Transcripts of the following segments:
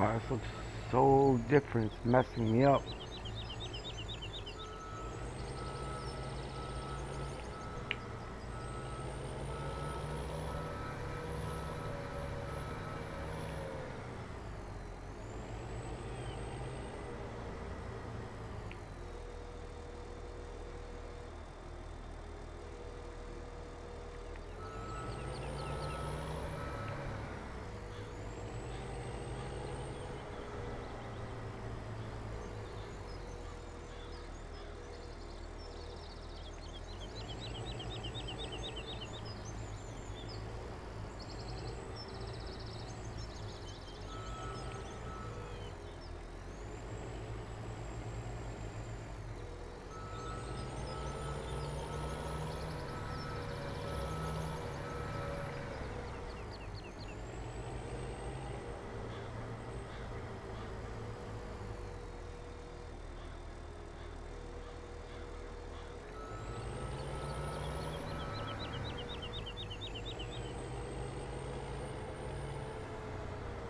God, this looks so different. It's messing me up.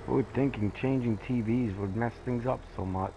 Who would thinking changing TVs would mess things up so much?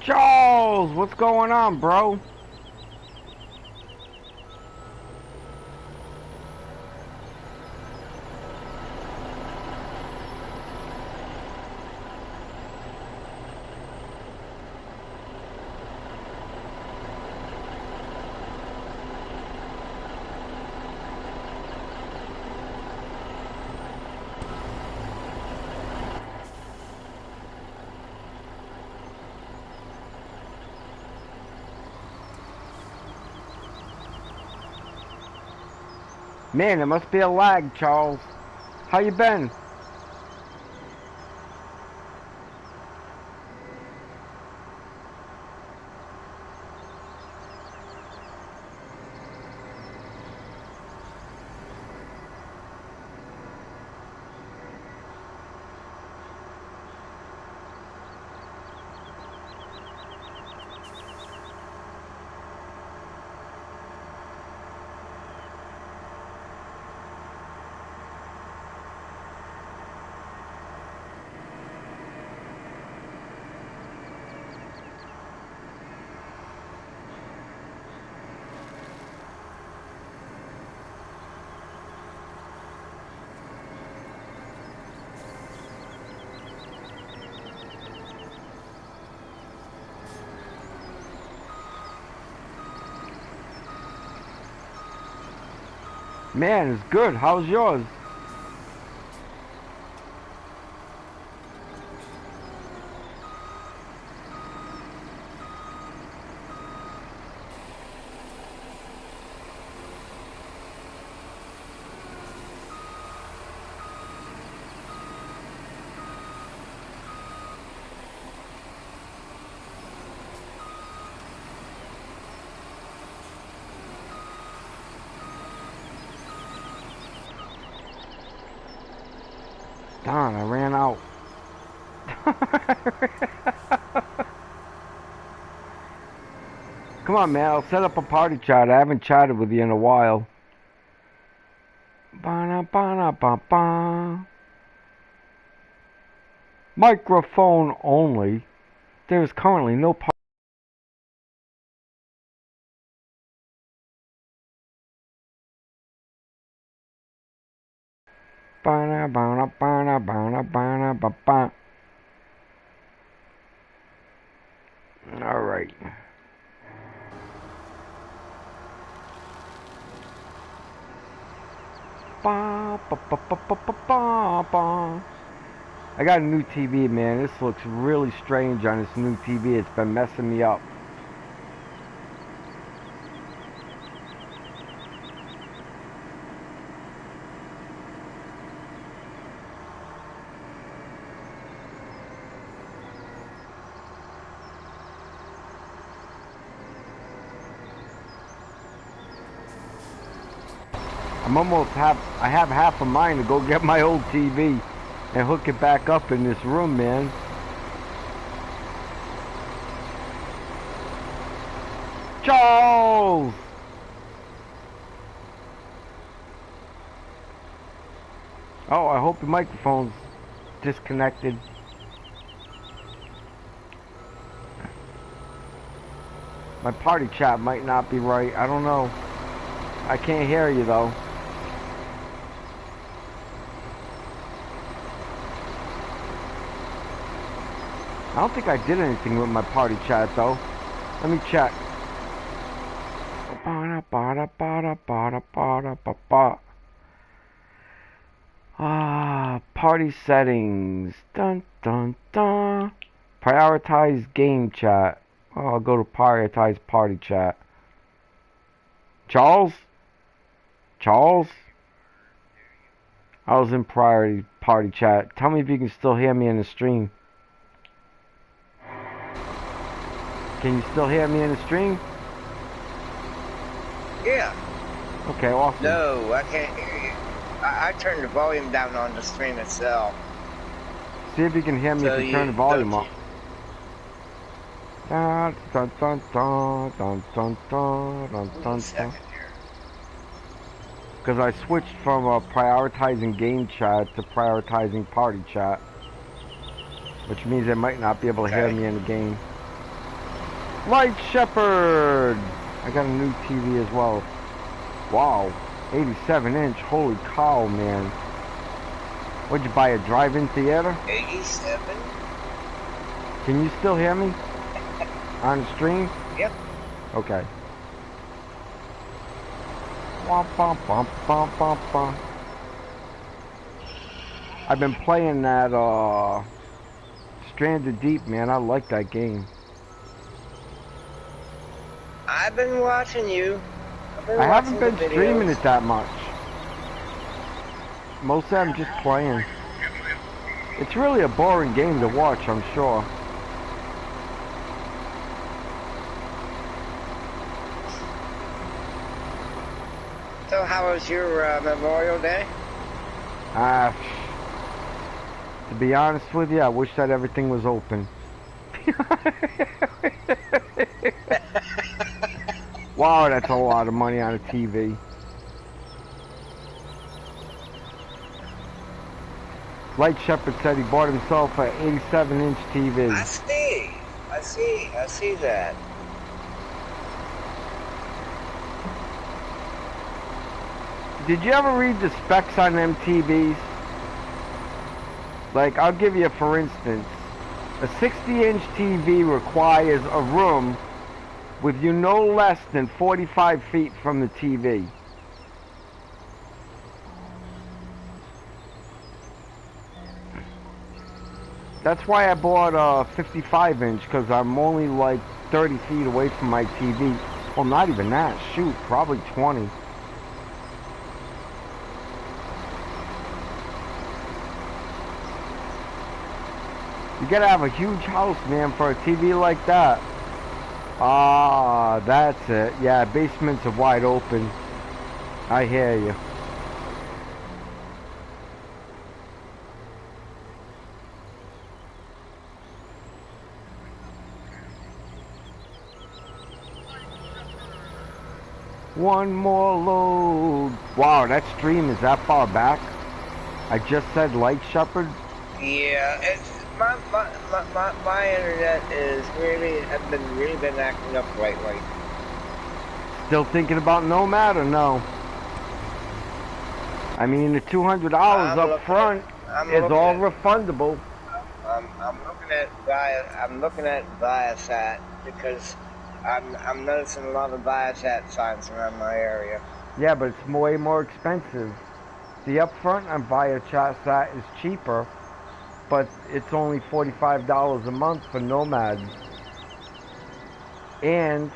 Charles, what's going on, bro? Man, there must be a lag, Charles. How you been? Man, it's good. How's yours? Darn, I ran out. Come on, man. I'll set up a party chat. I haven't chatted with you in a while. Ba-na-ba-na-ba-ba. Microphone only. There is currently no party. Ba-na-ba-na-ba-na-ba-na-ba-na-ba-ba. All right. Ba, ba, ba, ba, ba, ba, ba, ba. I got a new TV, man. This looks really strange on this new TV. It's been messing me up. I have half of mine to go get my old TV and hook it back up in this room, man. Charles! Oh, I hope the microphone's disconnected. My party chat might not be right. I don't know. I can't hear you though. I don't think I did anything with my party chat though. Let me check. Party settings. Dun dun dun. Prioritize game chat. Oh, I'll go to prioritize party chat. Charles? Charles? I was in priority party chat. Tell me if you can still hear me in the stream. Can you still hear me in the stream? Yeah. Okay, awesome. No, I can't hear you. I turned the volume down on the stream itself. See if you can hear me if you turn the volume up. Dun dun dun dun dun dun dun dun dun dun. Because I switched from prioritizing game chat to prioritizing party chat, which means they might not be able to hear me in the game. Light Shepherd. I got a new TV as well. Wow, 87 inch. Holy cow, man. What'd you buy, a drive-in theater? 87. Can you still hear me on the stream? Yep. Okay. Womp, bump, bump, bump, bump, bump. I've been playing that Stranded Deep, man. I like that game. I've been watching you. I haven't been streaming it that much. Mostly I'm just playing. It's really a boring game to watch, I'm sure. So how was your Memorial Day? To be honest with you, I wish that everything was open. Wow, that's a lot of money on a TV. Light Shepherd said he bought himself an 87-inch TV. I see that. Did you ever read the specs on them TVs? Like, I'll give you for instance, a 60-inch TV requires a room with you no less than 45 feet from the TV. That's why I bought a 55-inch, because I'm only like 30 feet away from my TV. Well, not even that. Shoot, probably 20. You gotta have a huge house, man, for a TV like that. Ah, that's it. Yeah, basements are wide open. I hear you. One more load. Wow, that stream is that far back? I just said Light Shepherd? Yeah, it's my internet is really been acting up lately. Still thinking about Nomad or no? I mean, the $200 up front is all refundable. I'm looking at Viasat because I'm noticing a lot of Viasat signs around my area. Yeah, but it's way more expensive. The upfront on Viasat is cheaper, but it's only $45 a month for Nomad. And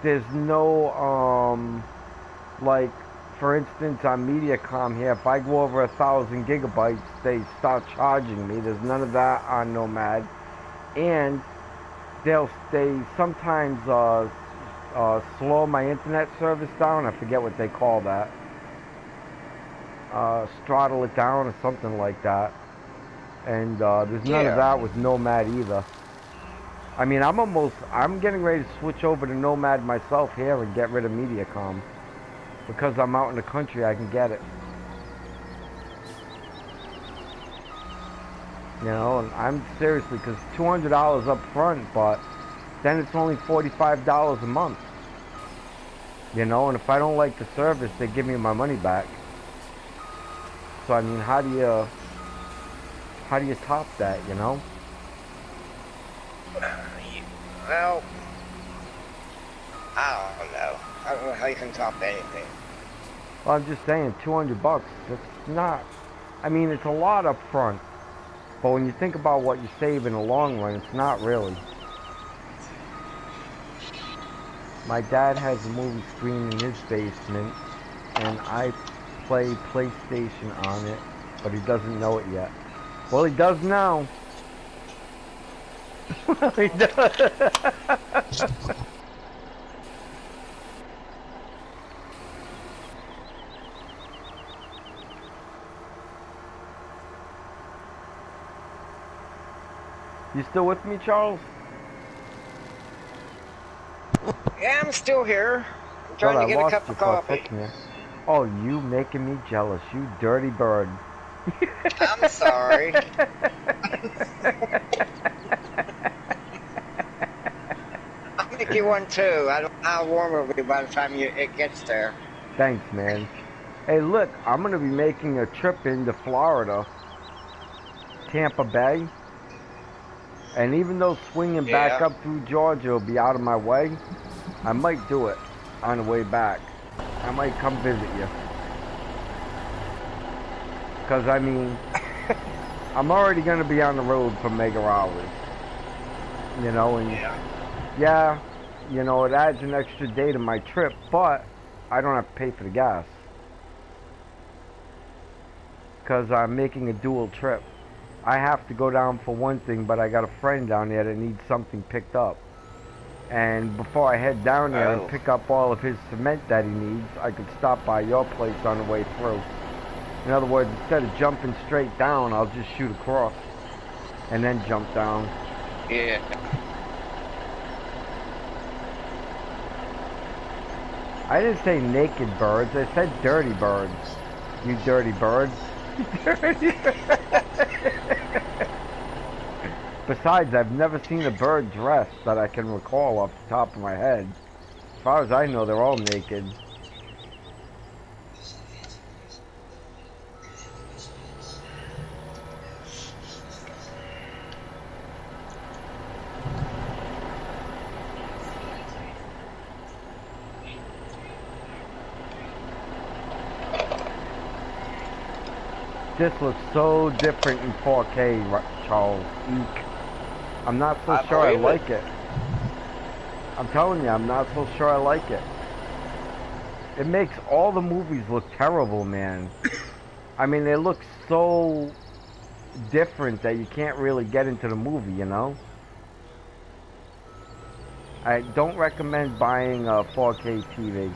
there's no, like, for instance, on MediaCom here, if I go over 1,000 gigabytes, they start charging me. There's none of that on Nomad. And they sometimes slow my internet service down. I forget what they call that. Throttle it down or something like that. And there's none of that with Nomad either. I mean, I'm getting ready to switch over to Nomad myself here and get rid of MediaCom. Because I'm out in the country, I can get it. You know, and I'm seriously, because $200 up front, but then it's only $45 a month. You know, and if I don't like the service, they give me my money back. So, I mean, how do you top that, you know? Well, I don't know. I don't know how you can top anything. Well, I'm just saying, $200, that's not, I mean, it's a lot up front. But when you think about what you save in the long run, it's not really. My dad has a movie screen in his basement, and I play PlayStation on it, but he doesn't know it yet. Well, he does now. He does. You still with me, Charles? Yeah, I'm still here. I'm trying to get a cup of coffee. Oh, you making me jealous, you dirty bird. I'm sorry. make you one too. I don't know how warm it'll be by the time it gets there. Thanks, man. Hey, look, I'm gonna be making a trip into Florida, Tampa Bay, and even though swinging back up through Georgia will be out of my way, I might do it on the way back. I might come visit you. Because, I mean, I'm already going to be on the road for mega hours. You know, and yeah, you know, it adds an extra day to my trip, but I don't have to pay for the gas. Because I'm making a dual trip. I have to go down for one thing, but I got a friend down there that needs something picked up. And before I head down there and pick up all of his cement that he needs, I could stop by your place on the way through. In other words, instead of jumping straight down, I'll just shoot across and then jump down. Yeah. I didn't say naked birds, I said dirty birds. You dirty birds. Dirty birds. Besides, I've never seen a bird dressed that I can recall off the top of my head. As far as I know, they're all naked. This looks so different in 4K, Charles. Eek. I'm not so sure I like it. I'm telling you, I'm not so sure I like it. It makes all the movies look terrible, man. I mean, they look so different that you can't really get into the movie, you know? I don't recommend buying a 4K TV.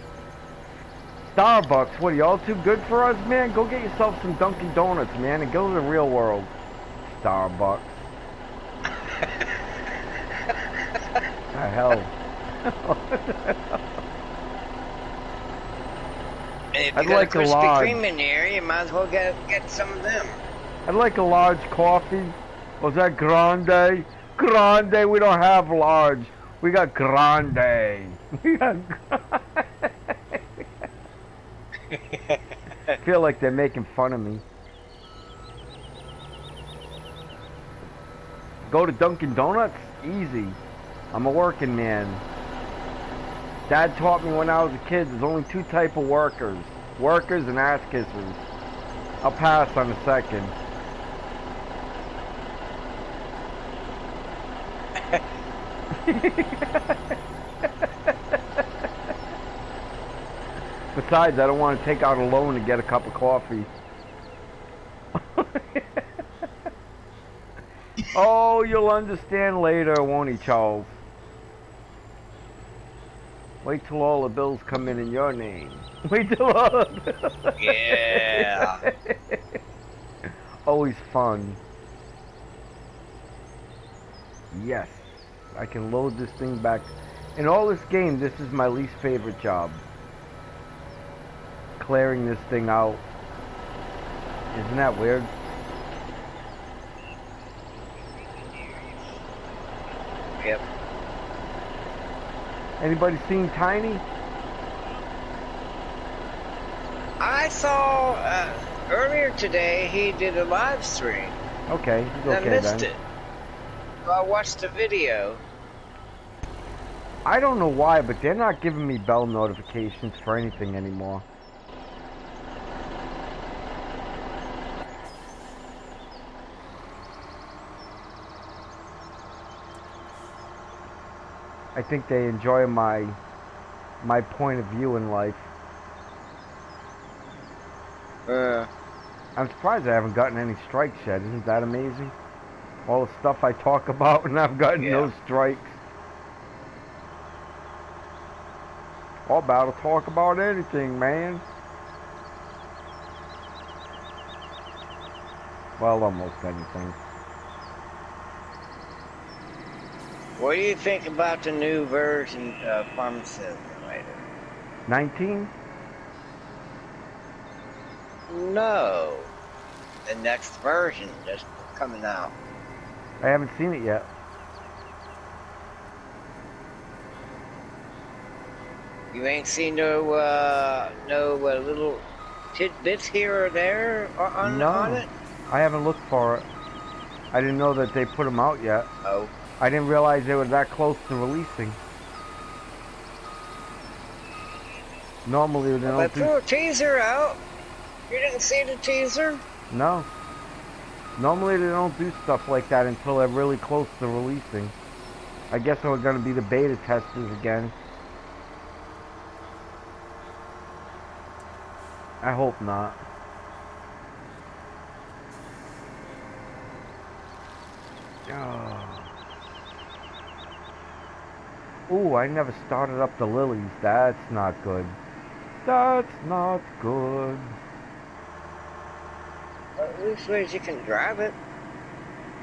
Starbucks, what are y'all too good for us, man? Go get yourself some Dunkin' Donuts, man, and go to the real world. Starbucks. The hell. If you got a Krispy Kreme in here, you might as well get some of them. I'd like a large coffee. Was that grande? Grande, we don't have large. We got grande. We got grande. I feel like they're making fun of me. Go to Dunkin' Donuts? Easy. I'm a working man. Dad taught me when I was a kid there's only two type of workers. Workers and ass kissers. I'll pass on the second. Besides, I don't want to take out a loan to get a cup of coffee. Oh, you'll understand later, won't he, Charles? Wait till all the bills come in your name. Wait till all the bills... Yeah. Always fun. Yes. I can load this thing back. In all this game, this is my least favorite job. Clearing this thing out. Isn't that weird? Yep. Anybody seen Tiny? I saw earlier today he did a live stream. Okay, he's okay I missed then. it. So I watched the video. I don't know why, but they're not giving me bell notifications for anything anymore. I think they enjoy my point of view in life. I'm surprised I haven't gotten any strikes yet. Isn't that amazing? All the stuff I talk about and I've gotten no strikes. I'm about to talk about anything, man. Well, almost anything. What do you think about the new version of Farm Simulator? 19? No. The next version just coming out. I haven't seen it yet. You ain't seen no little tidbits here or there on No, it? I haven't looked for it. I didn't know that they put them out yet. Oh. I didn't realize they were that close to releasing. Normally they Well, they don't do... threw a teaser out. You didn't see the teaser? No. Normally they don't do stuff like that until they're really close to releasing. I guess we're going to be the beta testers again. I hope not. Oh. Ooh, I never started up the lilies. That's not good. That's not good. Well, at least ways you can drive it.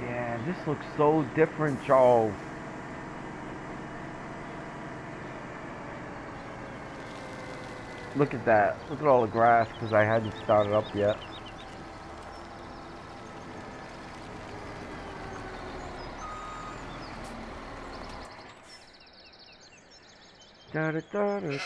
Yeah, this looks so different, Charles. Look at that. Look at all the grass, because I hadn't started up yet. Da da da da da.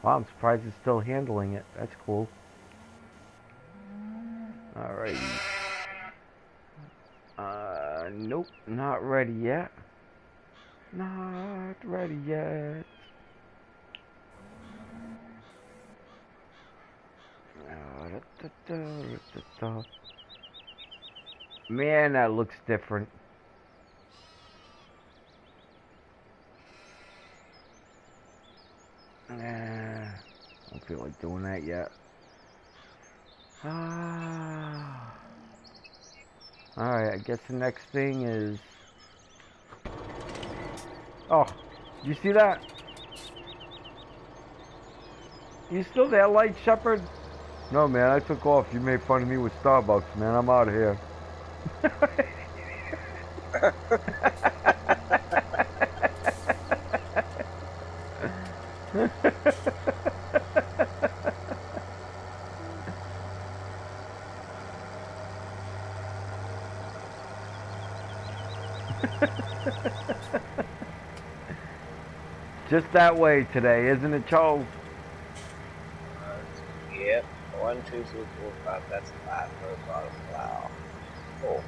Wow, I'm surprised it's still handling it. That's cool. Alright. Nope, not ready yet. Not ready yet. Man, that looks different. I don't feel like doing that yet. Alright, I guess the next thing is... Oh, you see that? You still there, Light Shepherd? No, man, I took off. You made fun of me with Starbucks, man. I'm out of here. Just that way today, isn't it, Charles? Yep. 1, 2, 3, 4, 5. That's 5. Wow. Cool.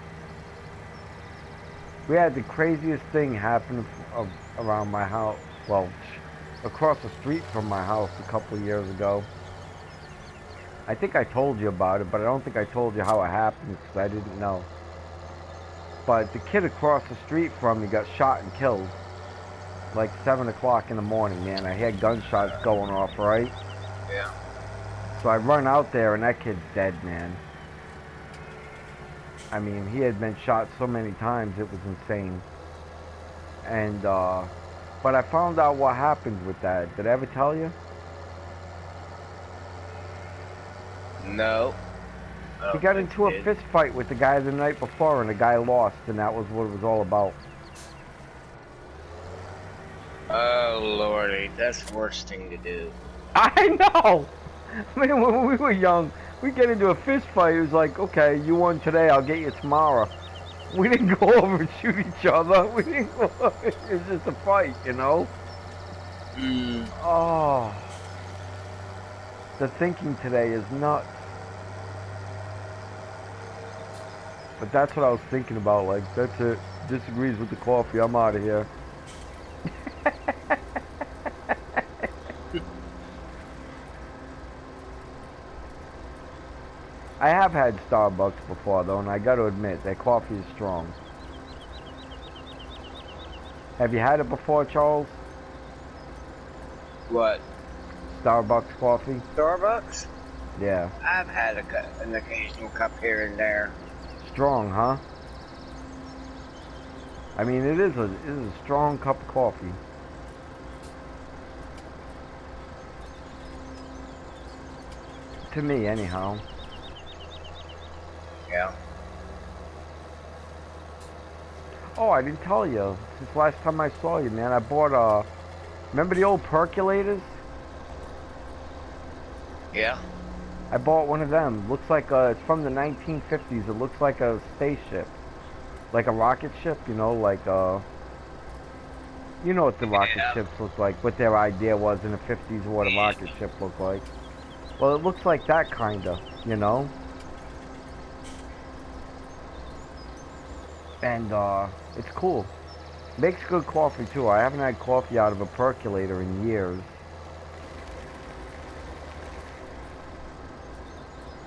We had the craziest thing happen around my house. Well, across the street from my house a couple of years ago. I think I told you about it, but I don't think I told you how it happened because I didn't know. But the kid across the street from me got shot and killed. Like 7 o'clock in the morning, man. I heard gunshots going off, right? Yeah. So I run out there and that kid's dead, man. I mean, he had been shot so many times, it was insane. And, but I found out what happened with that. Did I ever tell you? No. He got into a fist fight with the guy the night before and the guy lost, and that was what it was all about. Oh, Lordy. That's the worst thing to do. I know! I mean, when we were young, we get into a fist fight. It was like, okay, you won today, I'll get you tomorrow. We didn't go over and shoot each other. We didn't go over. It was just a fight, you know? Oh. The thinking today is nuts. But that's what I was thinking about. Like, that's it. Disagrees with the coffee. I'm out of here. I have had Starbucks before, though, and I got to admit, their coffee is strong. Have you had it before, Charles? What? Starbucks coffee? Starbucks? Yeah. I've had an occasional cup here and there. Strong, huh? I mean, it is a strong cup of coffee. To me, anyhow. Yeah. Oh, I didn't tell you. Since last time I saw you, man, I bought remember the old percolators? Yeah. I bought one of them. Looks like it's from the 1950s. It looks like a spaceship, like a rocket ship. You know, like you know what the rocket Yeah. ships look like. What their idea was in the 50s, what a rocket ship looked like. Well, it looks like that kinda. You know. And it's cool. Makes good coffee too. I haven't had coffee out of a percolator in years.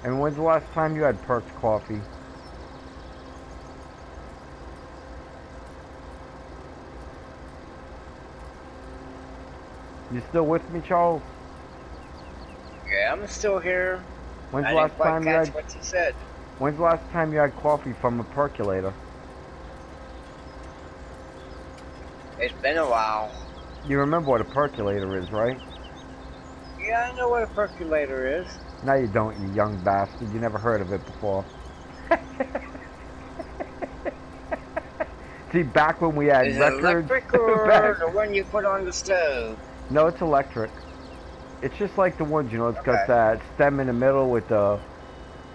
And when's the last time you had perked coffee? You still with me, Charles? Yeah, I'm still here. When's I the didn't last quite time you catch had? what you said. When's the last time you had coffee from a percolator? It's been a while. You remember what a percolator is, right? Yeah, I know what a percolator is. No, you don't, you young bastard. You never heard of it before. See, back when we had Is it records. electric or the one you put on the stove? No, it's electric. It's just like the ones, you know, it's got Okay. that stem in the middle with the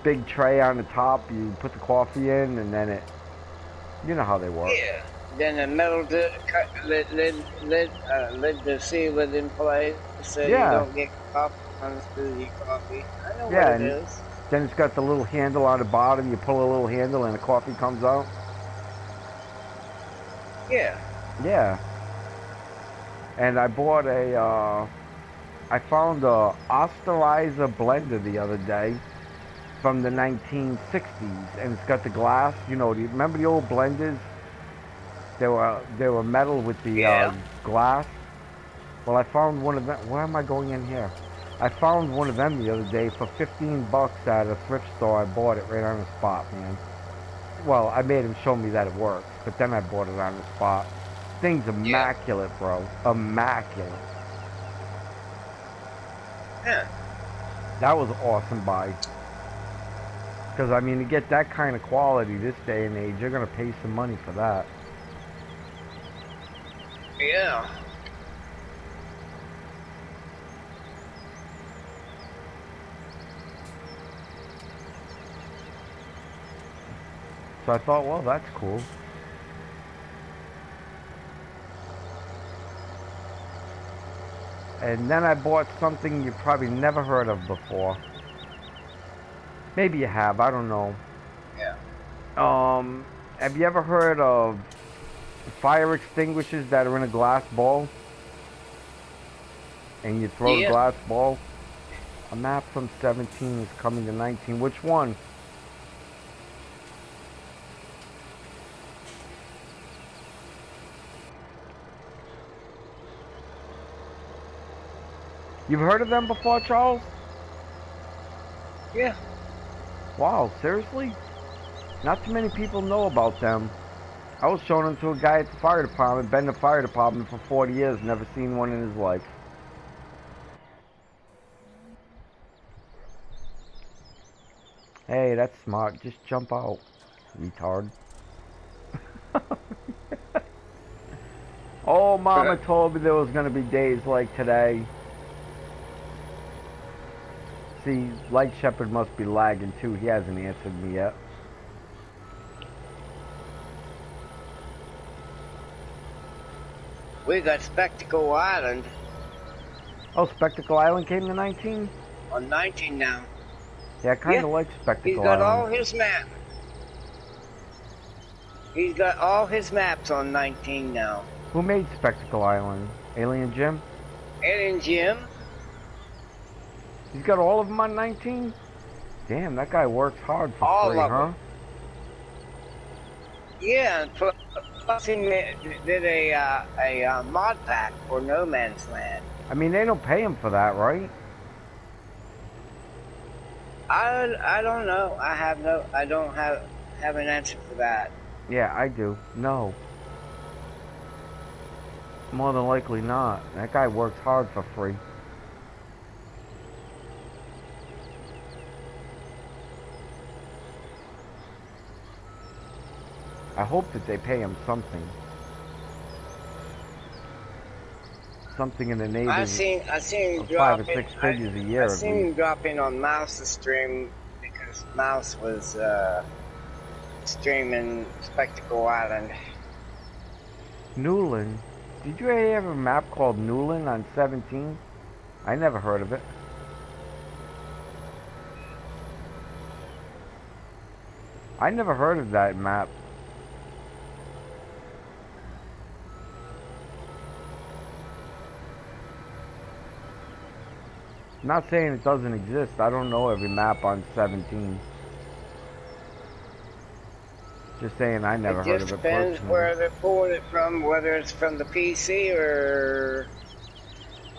big tray on the top. You put the coffee in, and then it. You know how they work. Yeah. Then the metal lid the seal lid in place so you Yeah, don't get coffee on the smoothie coffee. I know what yeah, it and is. then it's got the little handle on the bottom. You pull a little handle, and the coffee comes out. Yeah. Yeah, and I bought I found a Osterizer blender the other day from the 1960s, and it's got the glass. You know, do you remember the old blenders? They were metal with the Yeah. glass. Well, I found one of them. Why am I going in here? I found one of them the other day for 15 bucks at a thrift store. I bought it right on the spot, man. Well, I made him show me that it works, but then I bought it on the spot. Thing's Yeah. immaculate, bro. Immaculate. Huh. That was an awesome buy. Because, I mean, to get that kind of quality this day and age, you're going to pay some money for that. Yeah. So I thought, well, that's cool. And then I bought something you probably never heard of before. Maybe you have, I don't know. Yeah. Have you ever heard of fire extinguishers that are in a glass ball? And you throw the Yeah. glass ball? A map from 17 is coming to 19. Which one? You've heard of them before, Charles? Yeah. Wow, seriously? Not too many people know about them. I was showing them to a guy at the fire department, been in the fire department for 40 years, never seen one in his life. Hey, that's smart. Just jump out, retard. Oh, Mama told me there was going to be days like today. See, Light Shepherd must be lagging too. He hasn't answered me yet. We got Spectacle Island Oh, Spectacle Island came to 19? on 19 now. Yeah, I kind of Yeah. like He's Spectacle got all Island. his maps. He's got all his maps on 19 now. Who made Spectacle Island? Alien Jim? Alien Jim. He's got all of them on 19? Damn, that guy works hard for All free, of huh? them. Yeah, and plus he did a mod pack for No Man's Land. I mean, they don't pay him for that, right? I don't know. I don't have an answer for that. Yeah, I do. No. More than likely not. That guy works hard for free. I hope that they pay him something. something in the I neighborhood seen him of 5 or drop it. 6 figures a year I at seen him least. drop in on Mouse's stream because Mouse was streaming Spectacle Island. Newland. Did you ever have a map called Newland on 17? I never heard of it. I never heard of that map. I'm not saying it doesn't exist. I don't know every map on 17. Just saying I never heard of it personally. It just depends where they're pulling it from, whether it's from the PC or...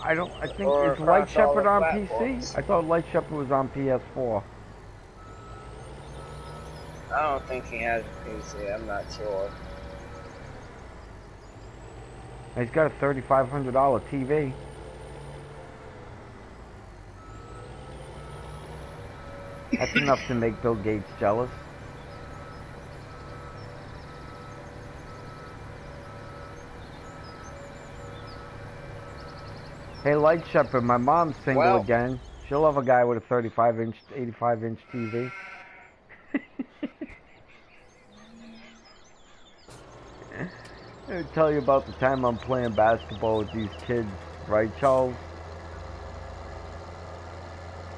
I think, is Light Shepherd on PC? I thought Light Shepherd was on PS4. I don't think he has a PC, I'm not sure. He's got a $3,500 TV. That's enough to make Bill Gates jealous. Hey, Light Shepherd, my mom's single again. She'll love a guy with a 35-inch, 85-inch TV. Let me tell you about the time I'm playing basketball with these kids, right, Charles?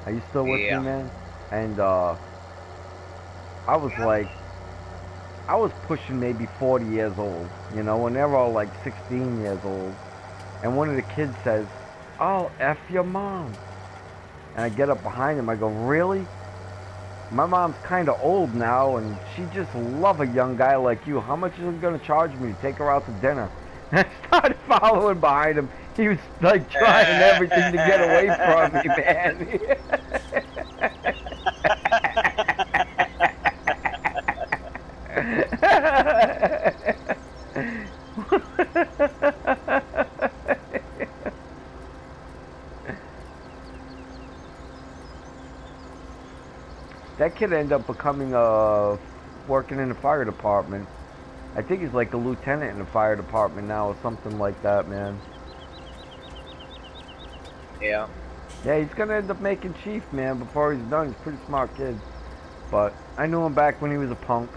Are you still with me, man? And I was pushing maybe 40 years old, you know, and they're all like 16 years old. And one of the kids says, "I'll F your mom." And I get up behind him, I go, "Really? My mom's kind of old now, and she just love a young guy like you. How much is it going to charge me to take her out to dinner?" And I started following behind him. He was like trying everything to get away from me, man. That kid ended up becoming working in the fire department. I think he's like a lieutenant in the fire department now or something like that, man. Yeah. Yeah, he's gonna end up making chief, man, before he's done. He's a pretty smart kid. But I knew him back when he was a punk.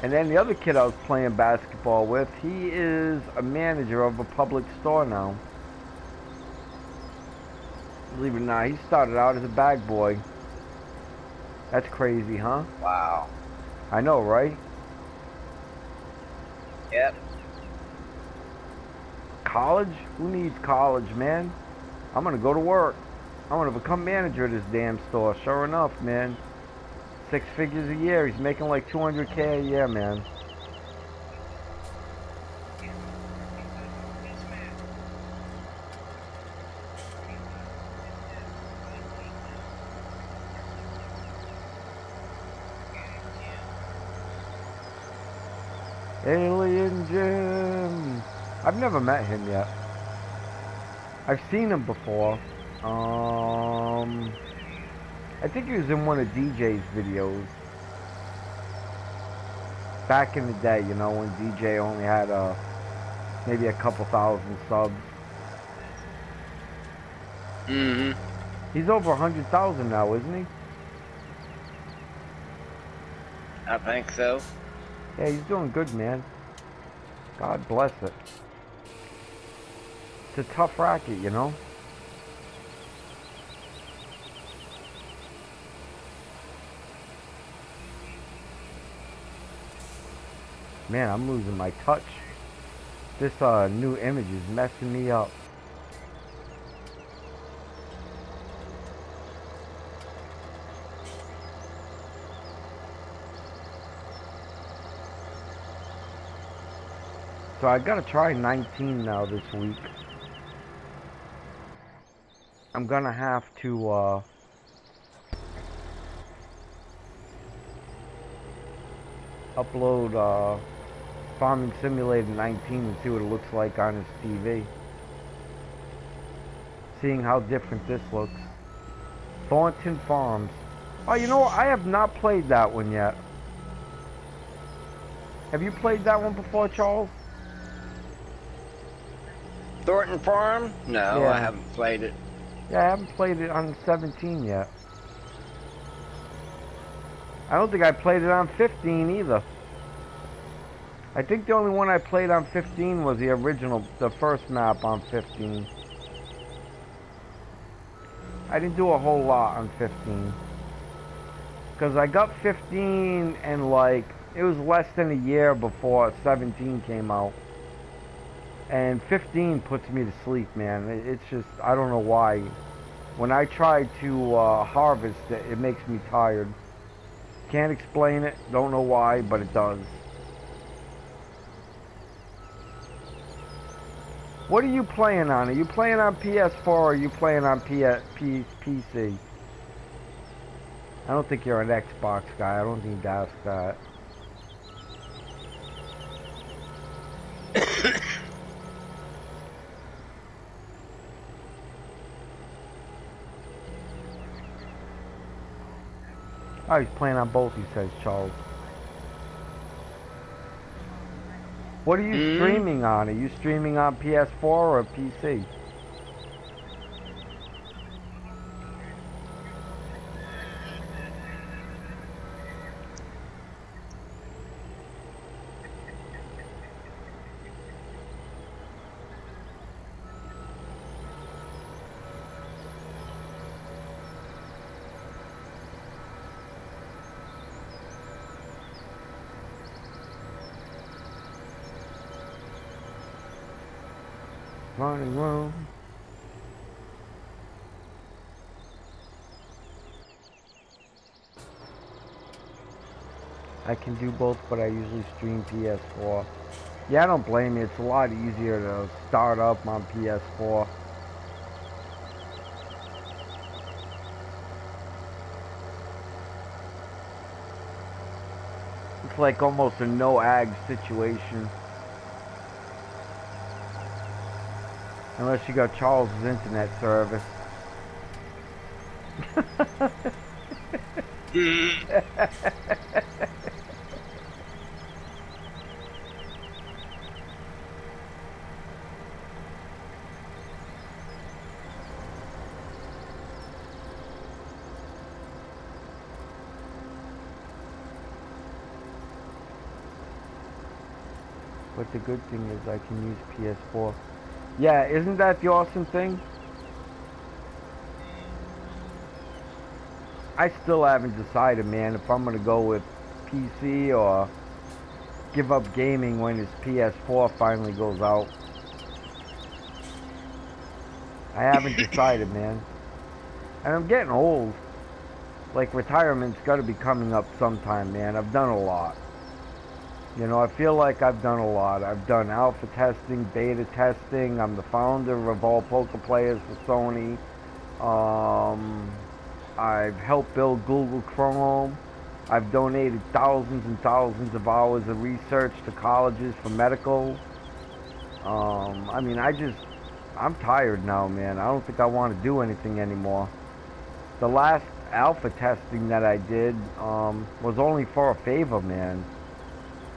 And then the other kid I was playing basketball with, he is a manager of a public store now. Believe it or not, he started out as a bag boy. That's crazy, huh? Wow. I know, right? Yep. College? Who needs college, man? I'm gonna go to work. I'm gonna become manager of this damn store. Sure enough, man. 6 figures a year. He's making like 200K a year, man. Alien Jim. I've never met him yet. I've seen him before. I think he was in one of DJ's videos. Back in the day, you know, when DJ only had maybe a couple thousand subs. Mm-hmm. He's over 100,000 now, isn't he? I think so. Yeah, he's doing good, man. God bless it. It's a tough racket, you know? Man, I'm losing my touch. This new image is messing me up. So I gotta try 19 now this week. I'm gonna have to upload Farming Simulator 19 and see what it looks like on his TV. Seeing how different this looks. Thornton Farms. Oh, you know what? I have not played that one yet. Have you played that one before, Charles? Thornton Farm? No, I Yeah. haven't played it. Yeah, I haven't played it on 17 yet. I don't think I played it on 15 either. I think the only one I played on 15 was the original, the first map on 15. I didn't do a whole lot on 15. Because I got 15 and like, it was less than a year before 17 came out. And 15 puts me to sleep, man. It's just, I don't know why. When I try to harvest it, it makes me tired. Can't explain it, don't know why, but it does. What are you playing on? Are you playing on PS4 or are you playing on PC? I don't think you're an Xbox guy. I don't need to ask that. Oh, he's playing on both, he says, Charles. What are you streaming on? Are you streaming on PS4 or PC? Running room. I can do both, but I usually stream PS4. Yeah, I don't blame you. It's a lot easier to start up on PS4. It's like almost a no-ag situation. Unless you got Charles's internet service. But the good thing is I can use PS4. Yeah, isn't that the awesome thing? I still haven't decided, man, if I'm going to go with PC or give up gaming when his PS4 finally goes out. I haven't decided, man. And I'm getting old. Like, retirement's got to be coming up sometime, man. I've done a lot. You know, I feel like I've done a lot. I've done alpha testing, beta testing. I'm the founder of All Poker Players for Sony. I've helped build Google Chrome. I've donated thousands and thousands of hours of research to colleges for medical. I mean, I'm tired now, man. I don't think I want to do anything anymore. The last alpha testing that I did was only for a favor, man.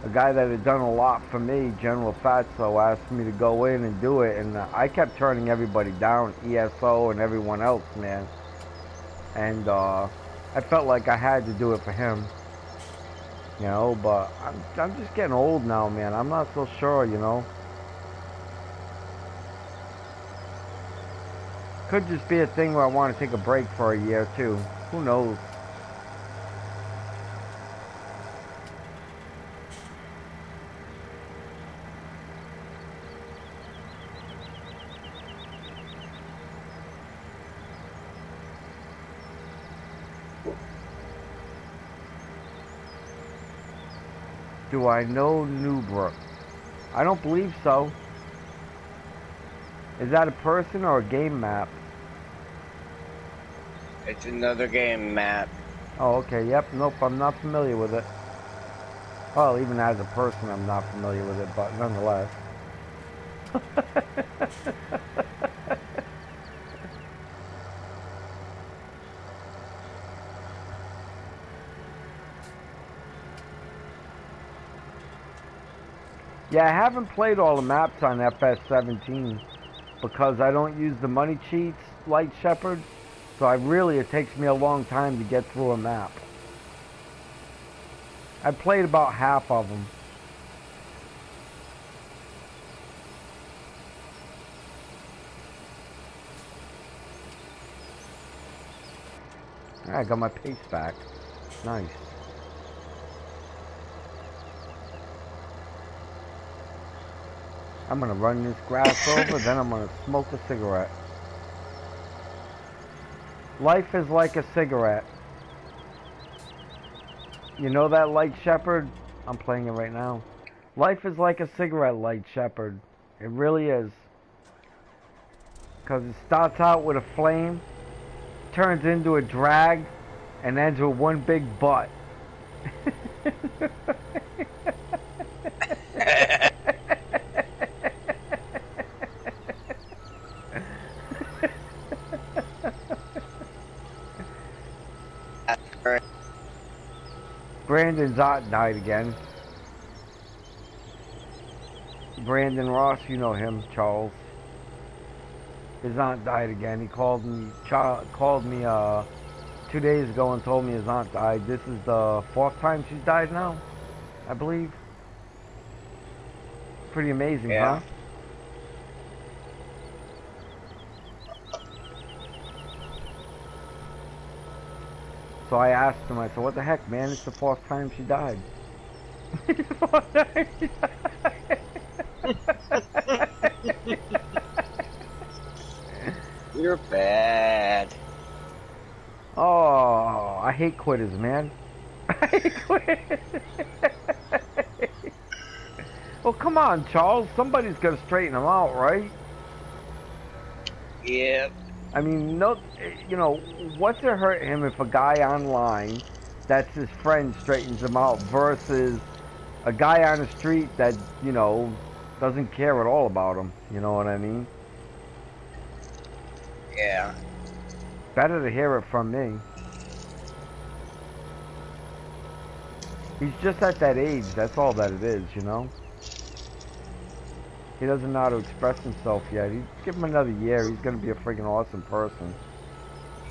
A guy that had done a lot for me, General Fatso, asked me to go in and do it, and I kept turning everybody down, ESO and everyone else, man. And I felt like I had to do it for him, you know. But I'm just getting old now, man. I'm not so sure, you know. Could just be a thing where I want to take a break for a year too. Who knows? Do I know Newbrook? I don't believe so. Is that a person or a game map? It's another game map. Oh, okay, yep, nope, I'm not familiar with it. Well, even as a person, I'm not familiar with it, but nonetheless. Yeah, I haven't played all the maps on FS17 because I don't use the money cheats like Shepard. So it takes me a long time to get through a map. I played about half of them. I got my pace back. Nice. I'm gonna run this grass over, then I'm gonna smoke a cigarette. Life is like a cigarette. You know that light, Shepard? I'm playing it right now. Life is like a cigarette light, Shepard. It really is. Because it starts out with a flame, turns into a drag, and ends with one big butt. Brandon's aunt died again. Brandon Ross, you know him, Charles. His aunt died again. He called me 2 days ago and told me his aunt died. This is the 4th time she's died now, I believe. Pretty amazing, yeah. huh? So I asked him, I said, what the heck, man? It's the 4th time she died. You're bad. Oh, I hate quitters, man. I hate quitters. Well, come on, Charles. Somebody's got to straighten them out, right? Yep. I mean, no, you know, what's it hurt him if a guy online that's his friend straightens him out versus a guy on the street that, you know, doesn't care at all about him? You know what I mean? Yeah. Better to hear it from me. He's just at that age, that's all that it is, you know? He doesn't know how to express himself yet. Give him another year, he's gonna be a freaking awesome person.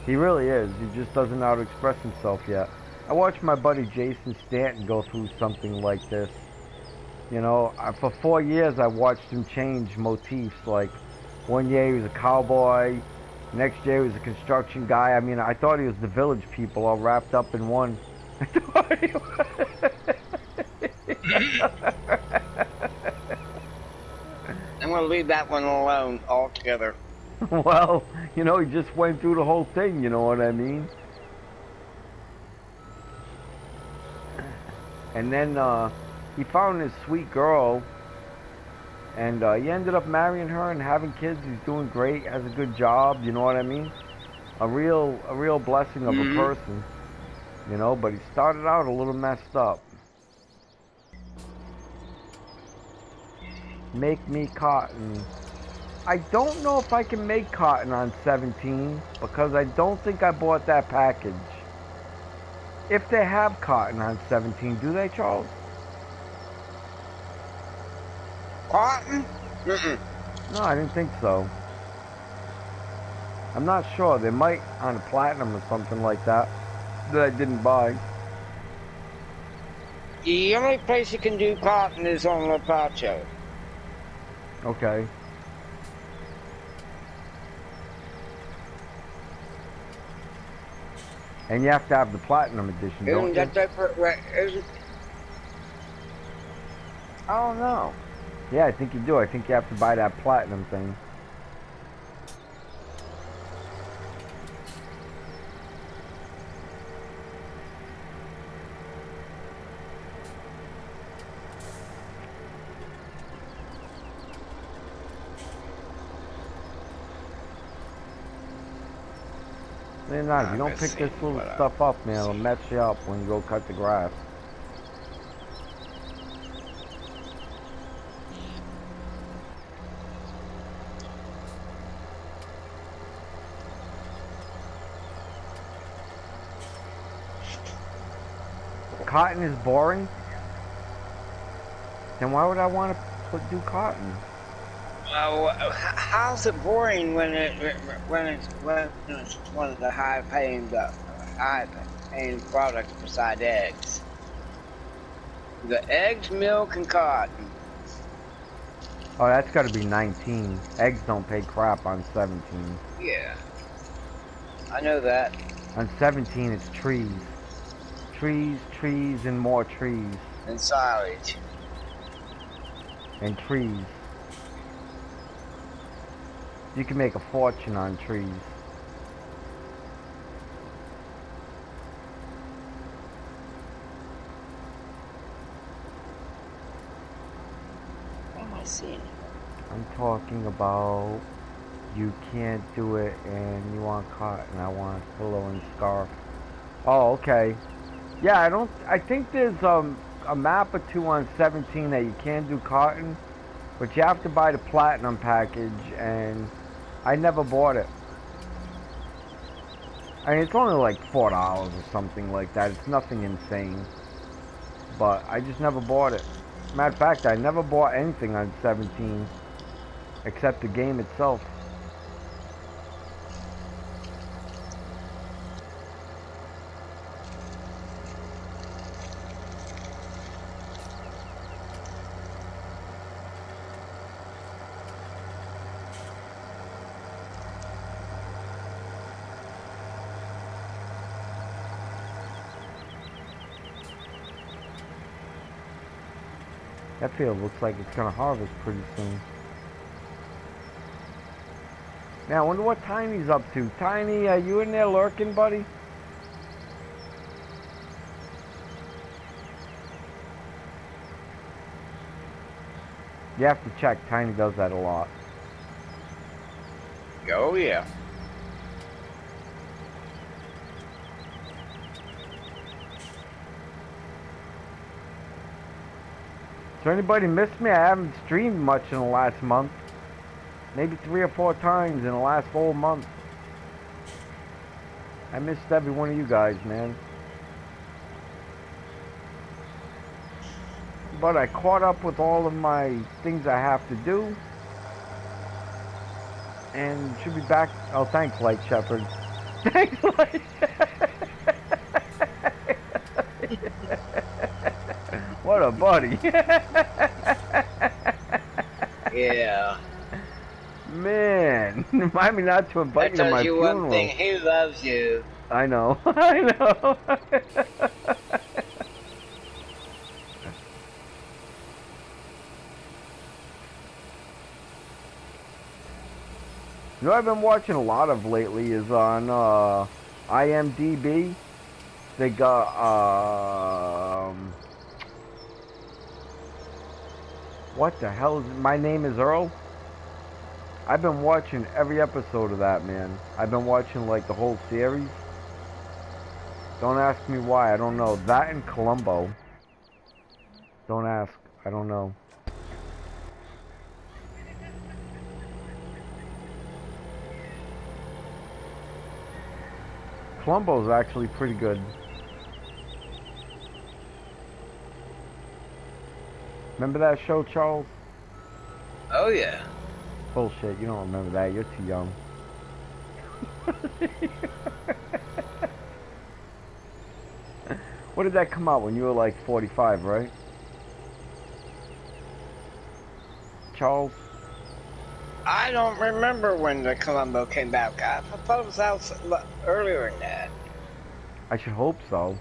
He really is, he just doesn't know how to express himself yet. I watched my buddy Jason Stanton go through something like this. You know, for 4 years I watched him change motifs. Like, one year he was a cowboy, next year he was a construction guy. I mean, I thought he was the Village People all wrapped up in one. I thought he was. I'm gonna leave that one alone altogether. Well, you know, he just went through the whole thing, you know what I mean? And then he found this sweet girl, and he ended up marrying her and having kids. He's doing great, has a good job, you know what I mean? A real blessing of a person, you know, but he started out a little messed up. Make me cotton. I don't know if I can make cotton on 17 because I don't think I bought that package. If they have cotton on 17, do they, Charles? Cotton? Mm-mm. No, I didn't think so. I'm not sure. They might on a platinum or something like that I didn't buy. The only place you can do cotton is on La Pacho. Okay. And you have to have the platinum edition, don't you? I don't know. Yeah, I think you do. I think you have to buy that platinum thing. If you don't pick this little stuff up, man, it'll mess you up when you go cut the grass. Cotton is boring? Then why would I want to do cotton. How's it boring when it's one of the high paying products beside eggs? The eggs, milk, and cotton. Oh, that's got to be 19. Eggs don't pay crap on 17. Yeah, I know that. On 17, it's trees. Trees, trees, and more trees. And silage. And trees. You can make a fortune on trees. What am I seeing? I'm talking about you can't do it and you want cotton. I want pillow and scarf. Oh, okay. Yeah, I think there's a map or two on 17 that you can do cotton, but you have to buy the platinum package, and I never bought it. I mean, it's only like $4 or something like that. It's nothing insane, but I just never bought it. Matter of fact, I never bought anything on 17 except the game itself. That field looks like it's gonna harvest pretty soon. Now, I wonder what Tiny's up to. Tiny, are you in there lurking, buddy? You have to check. Tiny does that a lot. Oh, yeah. Does anybody miss me? I haven't streamed much in the last month. Maybe 3 or 4 times in the last whole month. I missed every one of you guys, man. But I caught up with all of my things I have to do. And should be back. Oh, thanks, Light Shepherd. Thanks, Light. What a buddy. Yeah. Man, remind me not to invite you to my funeral. That tells you one thing, he loves you. I know, I know. You know what I've been watching a lot of lately is on IMDb. They got, what the hell is it? My Name is Earl? I've been watching every episode of that, man. I've been watching, like, the whole series. Don't ask me why, I don't know. That and Columbo. Don't ask, I don't know. Columbo's actually pretty good. Remember that show, Charles? Oh, yeah. Bullshit, you don't remember that. You're too young. What did that come out when you were like 45, right? Charles? I don't remember when the Columbo came back. I thought it was out earlier than that. I should hope so.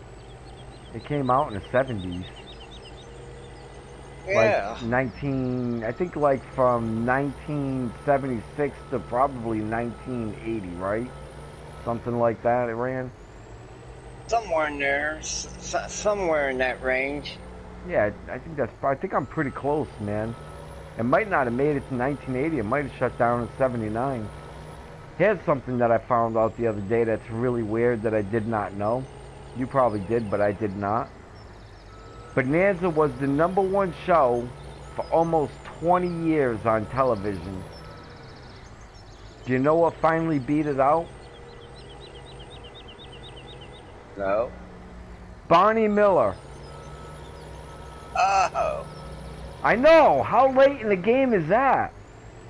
It came out in the 70s. Yeah. Like I think like from 1976 to probably 1980, right? Something like that it ran. Somewhere in there, somewhere in that range. Yeah, I think I'm pretty close, man. It might not have made it to 1980. It might have shut down in 79. Here's something that I found out the other day that's really weird that I did not know. You probably did, but I did not. Bonanza was the #1 show for almost 20 years on television. Do you know what finally beat it out? No. Barney Miller. Oh. I know. How late in the game is that?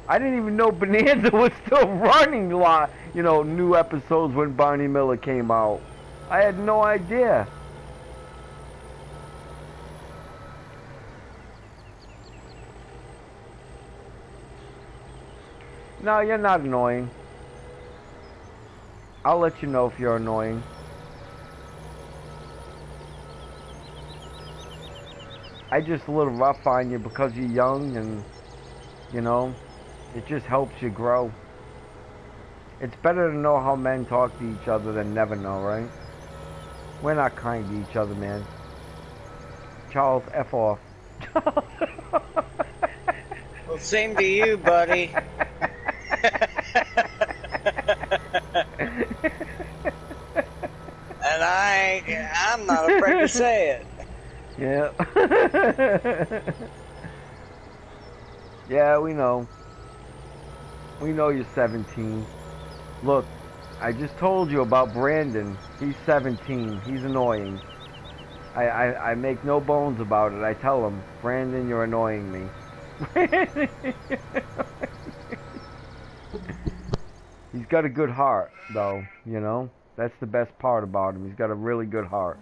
I didn't even know Bonanza was still running. You know, new episodes when Barney Miller came out. I had no idea. No, you're not annoying. I'll let you know if you're annoying. I just a little rough on you because you're young and, you know, it just helps you grow. It's better to know how men talk to each other than never know, right? We're not kind to each other, man. Charles, F off. Well, same to you, buddy. And I'm not afraid to say it. Yeah. Yeah, we know. We know you're 17. Look, I just told you about Brandon. He's 17. He's annoying. I make no bones about it. I tell him, Brandon, you're annoying me. He's got a good heart, though, you know? That's the best part about him. He's got a really good heart.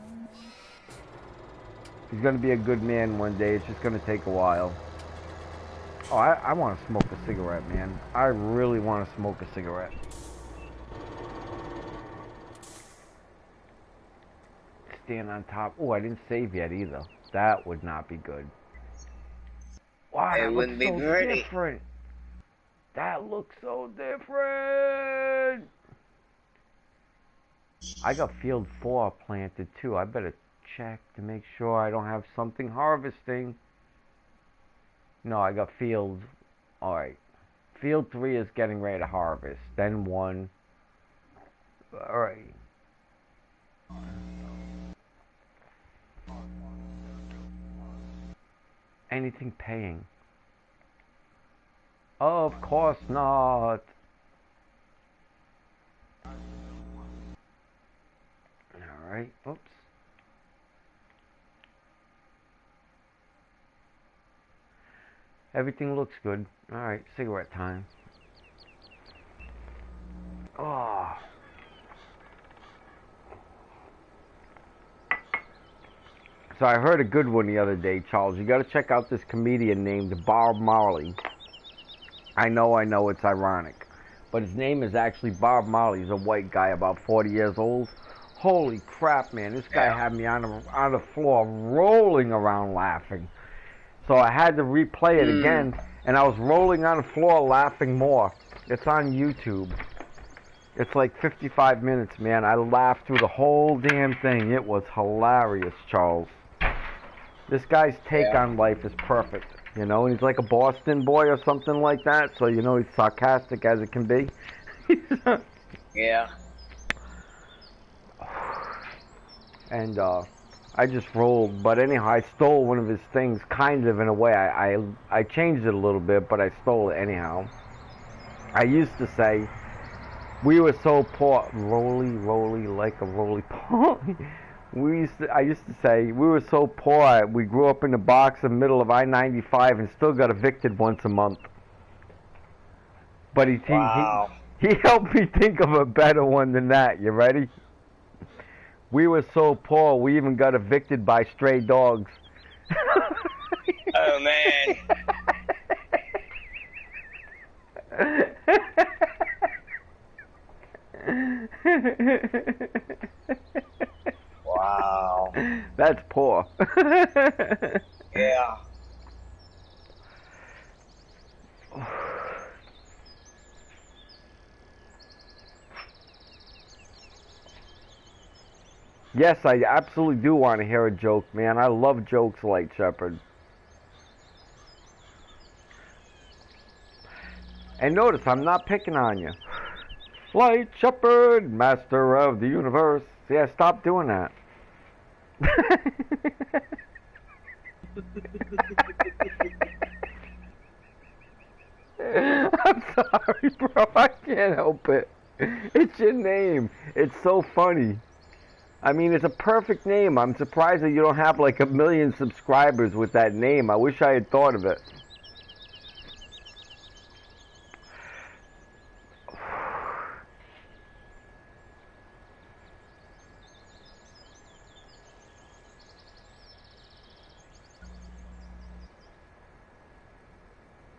He's going to be a good man one day. It's just going to take a while. Oh, I want to smoke a cigarette, man. I really want to smoke a cigarette. Stand on top. Oh, I didn't save yet either. That would not be good. Wow, that looks so different. That looks so different. I got field 4 planted too. I better check to make sure I don't have something harvesting. No, I got field. Alright. Field 3 is getting ready to harvest. Then 1. Alright. Anything paying? Of course not. Alright, oops. Everything looks good. Alright, cigarette time. Oh. So I heard a good one the other day, Charles. You gotta check out this comedian named Bob Marley. I know it's ironic. But his name is actually Bob Marley. He's a white guy, about 40 years old. Holy crap, man. This guy had me on the floor rolling around laughing. So I had to replay it again, and I was rolling on the floor laughing more. It's on YouTube. It's like 55 minutes, man. I laughed through the whole damn thing. It was hilarious, Charles. This guy's take on life is perfect, you know? He's like a Boston boy or something like that, so you know he's sarcastic as it can be. Yeah. And I just rolled, but anyhow, I stole one of his things, kind of in a way. I changed it a little bit, but I stole it anyhow. I used to say, we were so poor, roly, like a roly poly. I used to say, we were so poor, we grew up in the box in the middle of I-95 and still got evicted once a month. But he helped me think of a better one than that. You ready? We were so poor, we even got evicted by stray dogs. Oh, man. Wow. That's poor. Yeah. Yes, I absolutely do want to hear a joke, man. I love jokes, Light Shepherd. And notice, I'm not picking on you. Light Shepherd, master of the universe. Yeah, stop doing that. I'm sorry, bro. I can't help it. It's your name. It's so funny. I mean, it's a perfect name. I'm surprised that you don't have like 1 million subscribers with that name. I wish I had thought of it.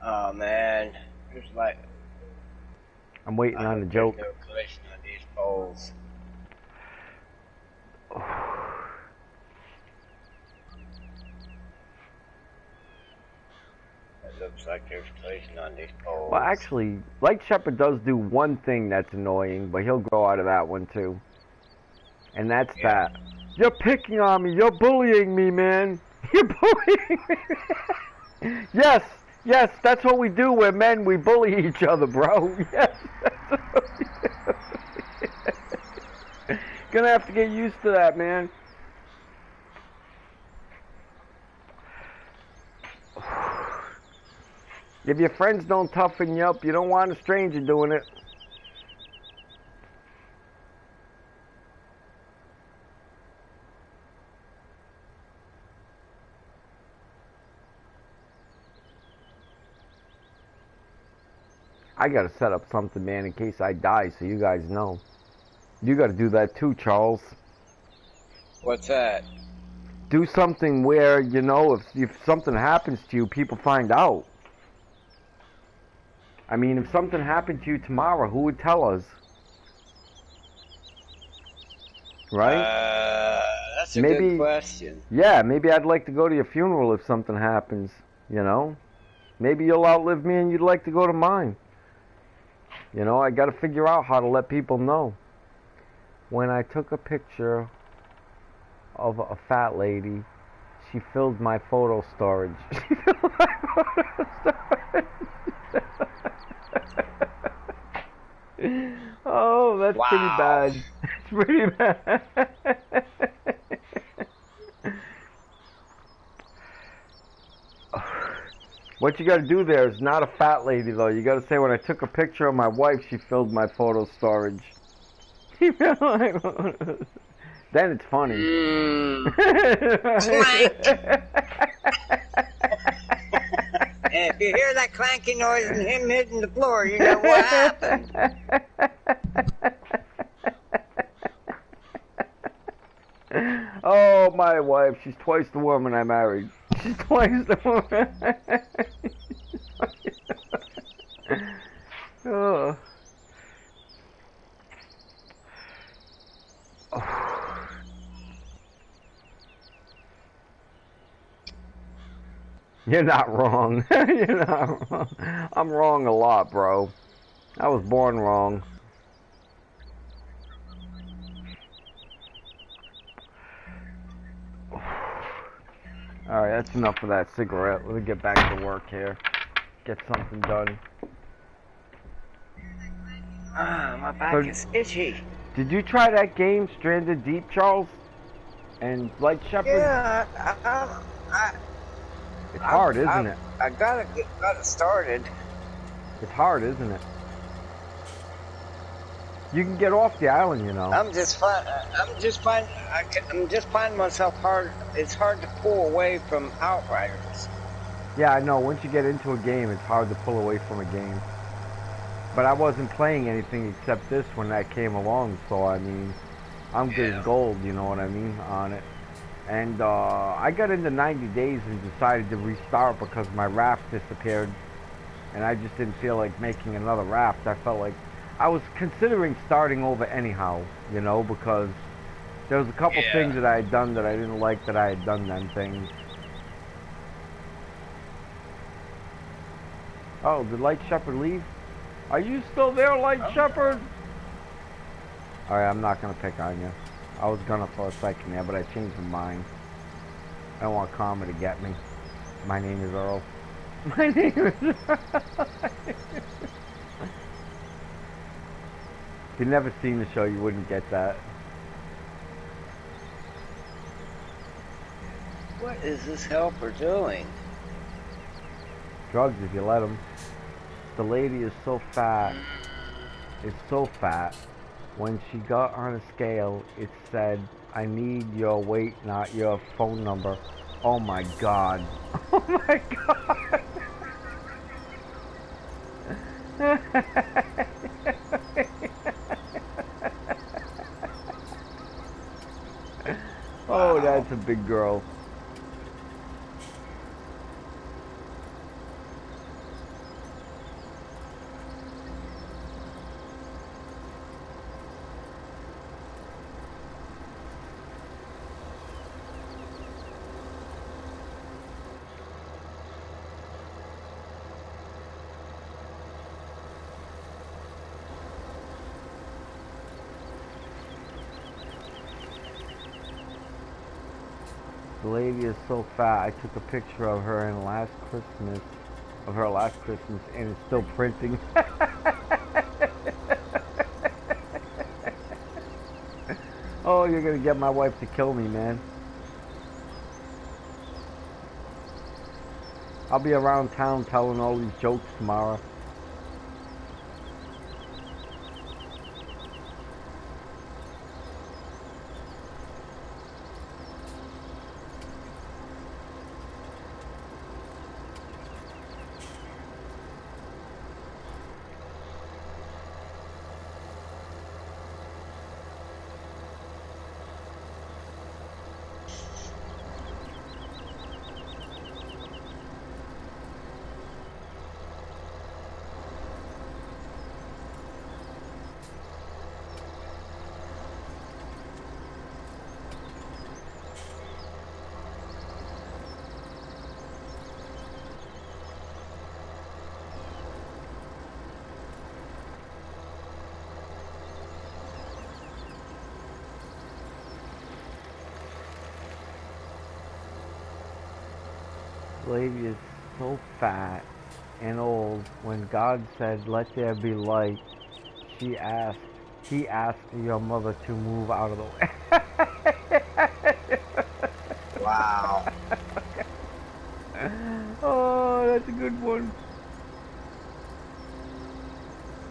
Oh man, there's like I'm waiting on the joke. No collision on these poles. It looks like there's collision on these poles. Well, actually, Light Shepherd does do one thing that's annoying, but he'll grow out of that one too. And that's that. You're picking on me. You're bullying me, man. You're bullying me. Yes, yes, that's what we do. We're men. We bully each other, bro. Yes, that's what we do. Gonna have to get used to that, man. If your friends don't toughen you up, you don't want a stranger doing it. I gotta set up something, man, in case I die, so you guys know. You gotta do that too, Charles. What's that? Do something where, you know, if something happens to you, people find out. I mean, if something happened to you tomorrow, who would tell us? Right? That's a good question. Yeah, maybe I'd like to go to your funeral if something happens, you know? Maybe you'll outlive me and you'd like to go to mine. You know, I gotta figure out how to let people know. When I took a picture of a fat lady, she filled my photo storage. She filled my photo storage. Oh, that's pretty bad. That's pretty bad. What you gotta do there is not a fat lady though. You gotta say, when I took a picture of my wife, she filled my photo storage. Then it's funny. And if you hear that clanky noise and him hitting the floor, you know what happened. Oh, my wife. She's twice the woman I married. She's twice the woman. Oh. You're not wrong. You're not wrong. I'm wrong a lot, bro. I was born wrong. Alright, that's enough of that cigarette. Let me get back to work here. Get something done. Ah, my back is itchy. Did you try that game, Stranded Deep, Charles? And Light Shepherd? Yeah, it's hard, isn't it? I got it started. It's hard, isn't it? You can get off the island, you know. I'm just finding myself hard. It's hard to pull away from Outriders. Yeah, I know. Once you get into a game, it's hard to pull away from a game. But I wasn't playing anything except this when that came along, so I mean, I'm good as gold, you know what I mean, on it. And I got into 90 days and decided to restart because my raft disappeared. And I just didn't feel like making another raft. I felt like I was considering starting over anyhow, you know, because there was a couple things that I had done that I didn't like that I had done them things. Oh, did Light Shepherd leave? Are you still there, Light Shepherd? Alright, I'm not gonna pick on you. I was gonna for a second there, but I changed my mind. I don't want karma to get me. My name is Earl. My name is Earl. If you'd never seen the show, you wouldn't get that. What is this helper doing? Drugs, if you let him. The lady is so fat. It's so fat. When she got on a scale, it said, "I need your weight, not your phone number." Oh my god. Oh my god. Oh, that's a big girl. The lady is so fat. I took a picture of her in last Christmas, and it's still printing. Oh, you're gonna get my wife to kill me, man. I'll be around town telling all these jokes tomorrow. The lady is so fat and old. When God said, "Let there be light," he asked your mother to move out of the way. Wow. Oh, that's a good one.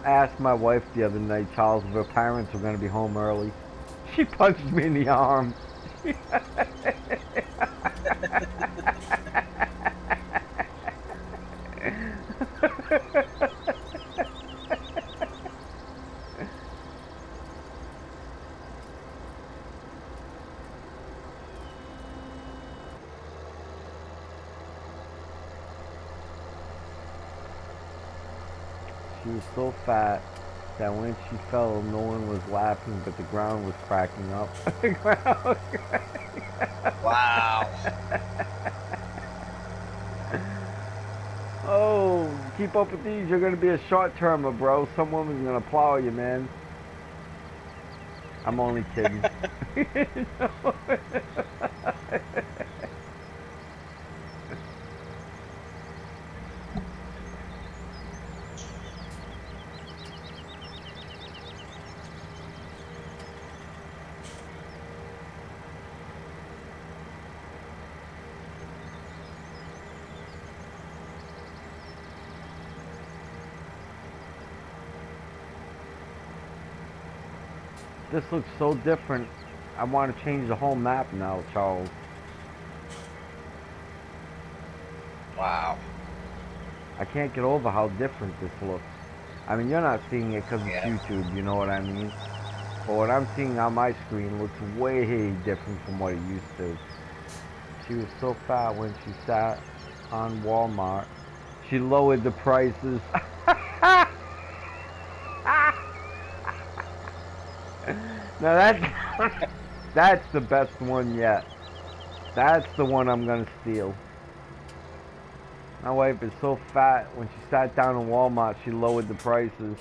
I asked my wife the other night, Charles, if her parents were going to be home early. She punched me in the arm. She was so fat that when she fell, no one was laughing, but the ground was cracking up. Wow. Oh, keep up with these. You're going to be a short-termer, bro. Some woman's going to plow you, man. I'm only kidding. This looks so different. I want to change the whole map now, Charles. Wow. I can't get over how different this looks. I mean, you're not seeing it because it's Yeah. YouTube, you know what I mean? But what I'm seeing on my screen looks way different from what it used to. She was so fat when she sat on Walmart. She lowered the prices. Now that's the best one yet. That's the one I'm gonna steal. My wife is so fat, when she sat down in Walmart, she lowered the prices.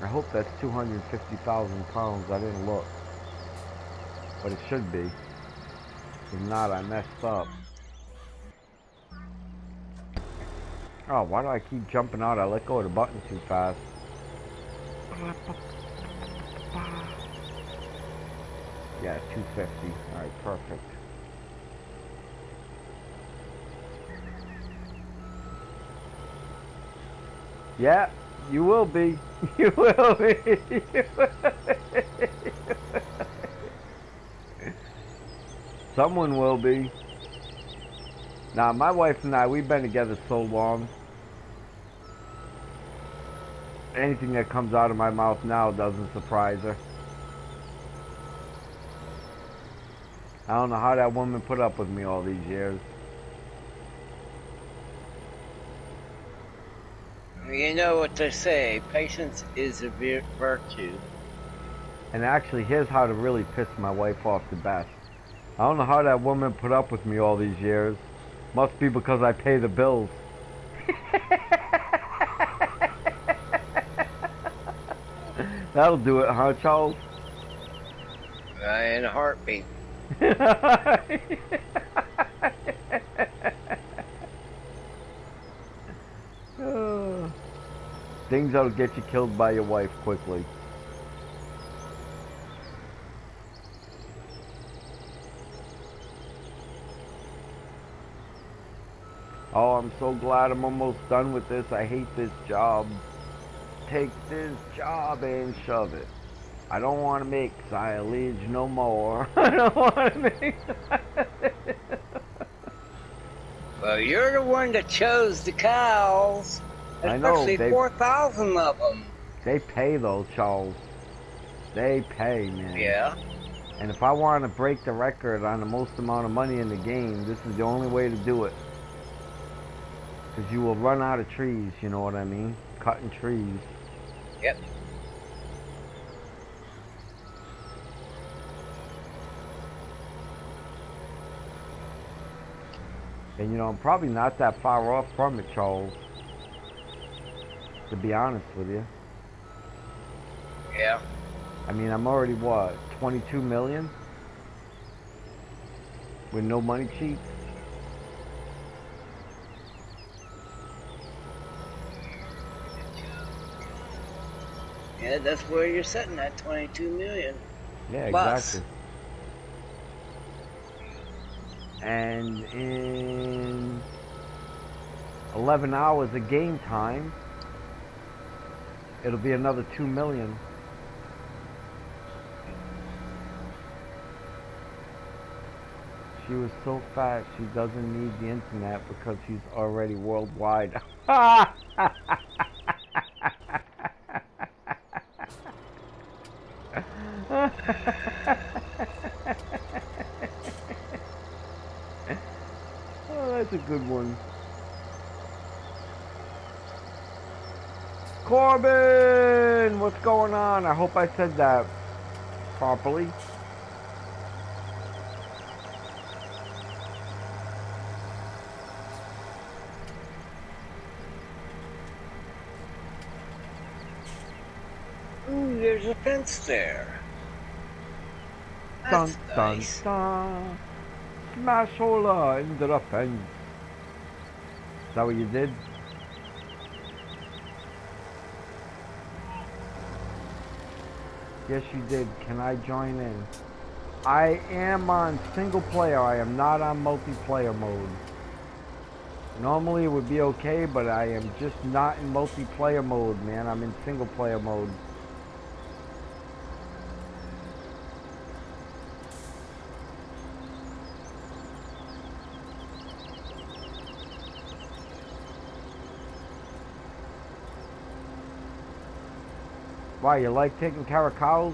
I hope that's 250,000 pounds. I didn't look. But it should be. If not, I messed up. Oh, why do I keep jumping out? I let go of the button too fast. Yeah, 250. Alright, perfect. Yeah, you will be. You will be. Someone will be. Now, my wife and I, we've been together so long. Anything that comes out of my mouth now doesn't surprise her. I don't know how that woman put up with me all these years. You know what they say, patience is a virtue. And actually, here's how to really piss my wife off the best. I don't know how that woman put up with me all these years. Must be because I pay the bills. That'll do it, huh, Charles? In a heartbeat. Things that'll get you killed by your wife quickly. Oh, I'm so glad I'm almost done with this. I hate this job. Take this job and shove it. I don't want to make silage no more. I don't want to make Well, you're the one that chose the cows. I know. Especially 4,000 of them. They pay though, Charles. They pay, man. Yeah. And if I want to break the record on the most amount of money in the game, this is the only way to do it. Because you will run out of trees, you know what I mean? Cutting trees. Yep. And you know, I'm probably not that far off from it, Charles. To be honest with you. Yeah. I mean, I'm already, what, 22 million? With no money cheats? Yeah, that's where you're sitting at, 22 million. Yeah, plus. exactly. And in 11 hours of game time, it'll be another 2 million. She was so fat she doesn't need the internet because she's already worldwide. Oh, that's a good one. Corbin! What's going on? I hope I said that properly. Ooh, there's a fence there. That's Dun, nice. dun, dun. Smash hole into the fence. Is that what you did? Yes, you did. Can I join in? I am on single player. I am not on multiplayer mode. Normally it would be okay, but I am just not in multiplayer mode, man. I'm in single player mode. Why, you like taking care of cows?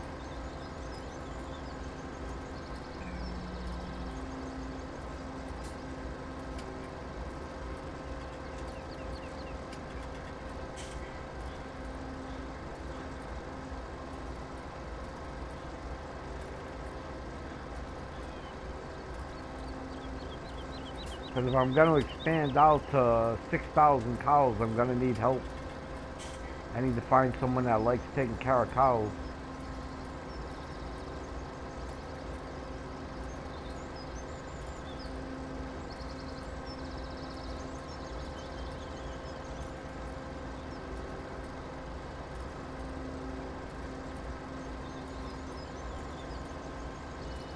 Because if I'm going to expand out to 6,000 cows, I'm going to need help. I need to find someone that likes taking care of cows.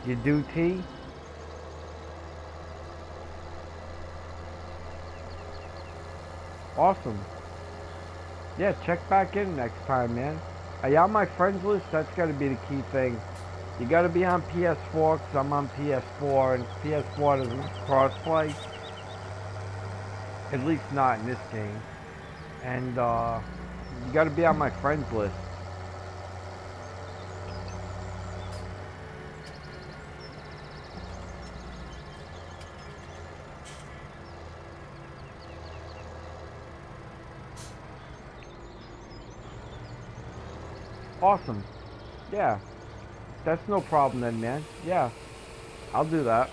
You do tea? Awesome. Yeah, check back in next time, man. Are you on my friends list? That's got to be the key thing. You got to be on PS4 because I'm on PS4, and PS4 doesn't crossplay. At least not in this game. And you got to be on my friends list. Awesome. Yeah. That's no problem then, man. Yeah. I'll do that.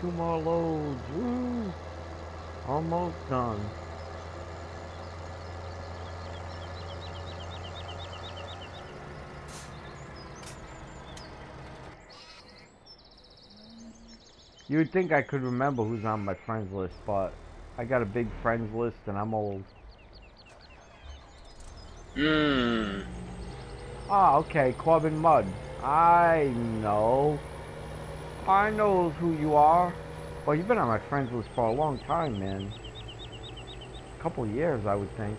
Two more loads. Woo! Almost done. You would think I could remember who's on my friends list, but I got a big friends list and I'm old. Ah, okay, Club and Mud. I know. I know who you are. Well, you've been on my friends list for a long time, man. A couple years, I would think.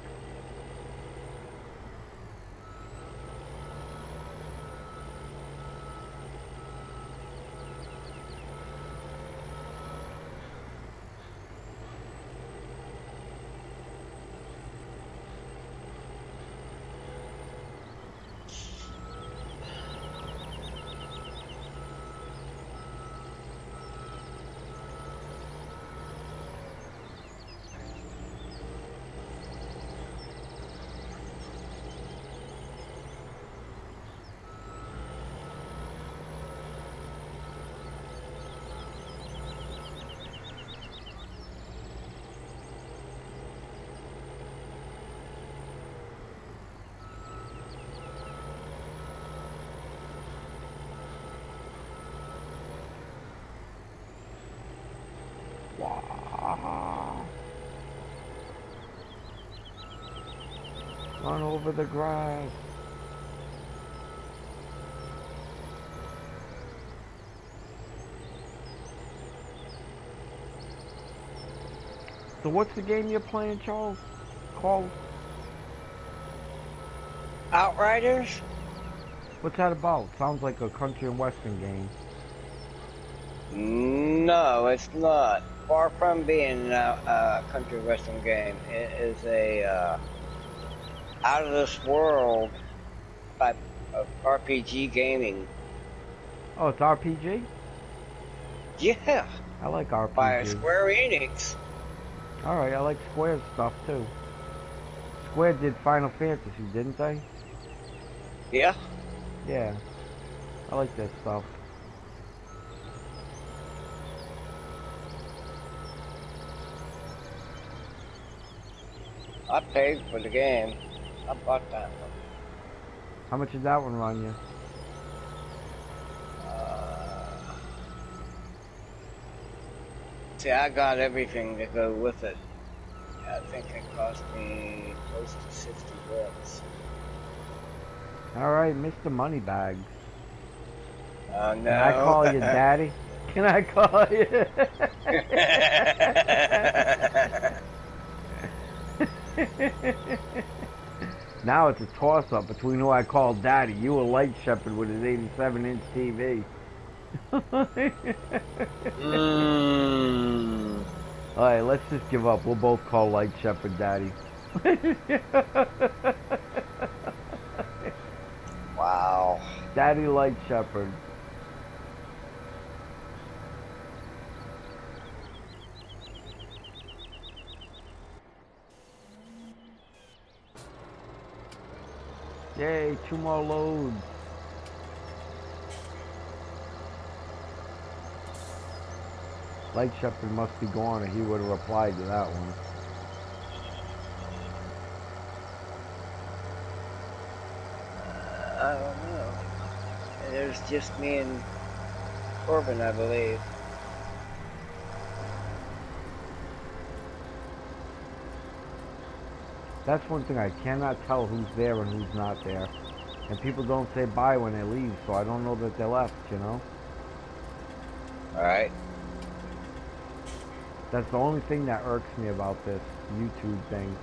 Wow. Run over the grass. So what's the game you're playing, Charles? Called? Outriders? What's that about? Sounds like a country and western game. No, it's not. Far from being a country western game. It is a out of this world type of RPG gaming. Oh, it's RPG? Yeah, I like RPG. by Square Enix. Alright, I like Square stuff too. Square did Final Fantasy, didn't they? Yeah. Yeah. I like that stuff. I paid for the game. I bought that one. How much did that one run you? See, I got everything to go with it. I think it cost me close to 60 bucks. Alright, Mr. Moneybags. No. Can I call you Daddy? Can I call you? Now it's a toss-up between who I call Daddy. You a Light Shepherd with his 87-inch TV. Alright, let's just give up. We'll both call Light Shepherd Daddy. Wow. Daddy Light Shepherd. Yay, 2 more loads. Light Shepherd must be gone or he would have replied to that one. I don't know. there's just me and Corbin, I believe. That's one thing, I cannot tell who's there and who's not there. And people don't say bye when they leave, so I don't know that they left, you know? Alright. That's the only thing that irks me about this YouTube thing.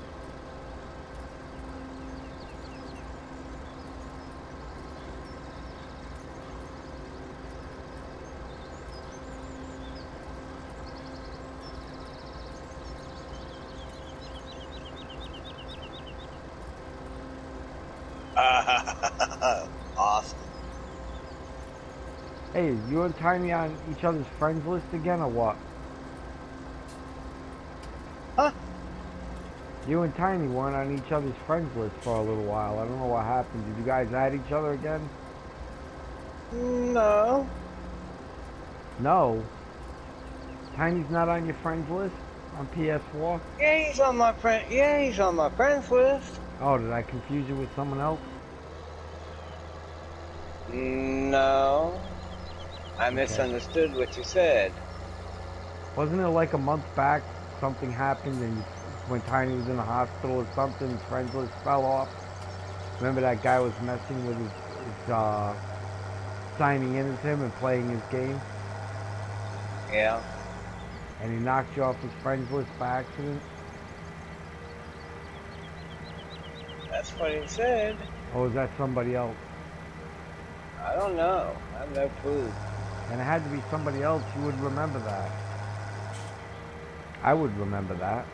Awesome. Hey, you and Tiny on each other's friends list again, or what? Huh? You and Tiny weren't on each other's friends list for a little while. I don't know what happened. Did you guys add each other again? No. No. Tiny's not on your friends list on PS4? Yeah, he's on my friend. Yeah, he's on my friends list. Oh, did I confuse you with someone else? No. I misunderstood what you said. Wasn't it like a month back something happened and when Tiny was in the hospital or something, his friends list fell off? Remember that guy was messing with his signing in as him and playing his game? Yeah. And he knocked you off his friends list by accident? That's what he said. Or was that somebody else? I don't know. I have no clue. And it had to be somebody else. You would remember that. I would remember that.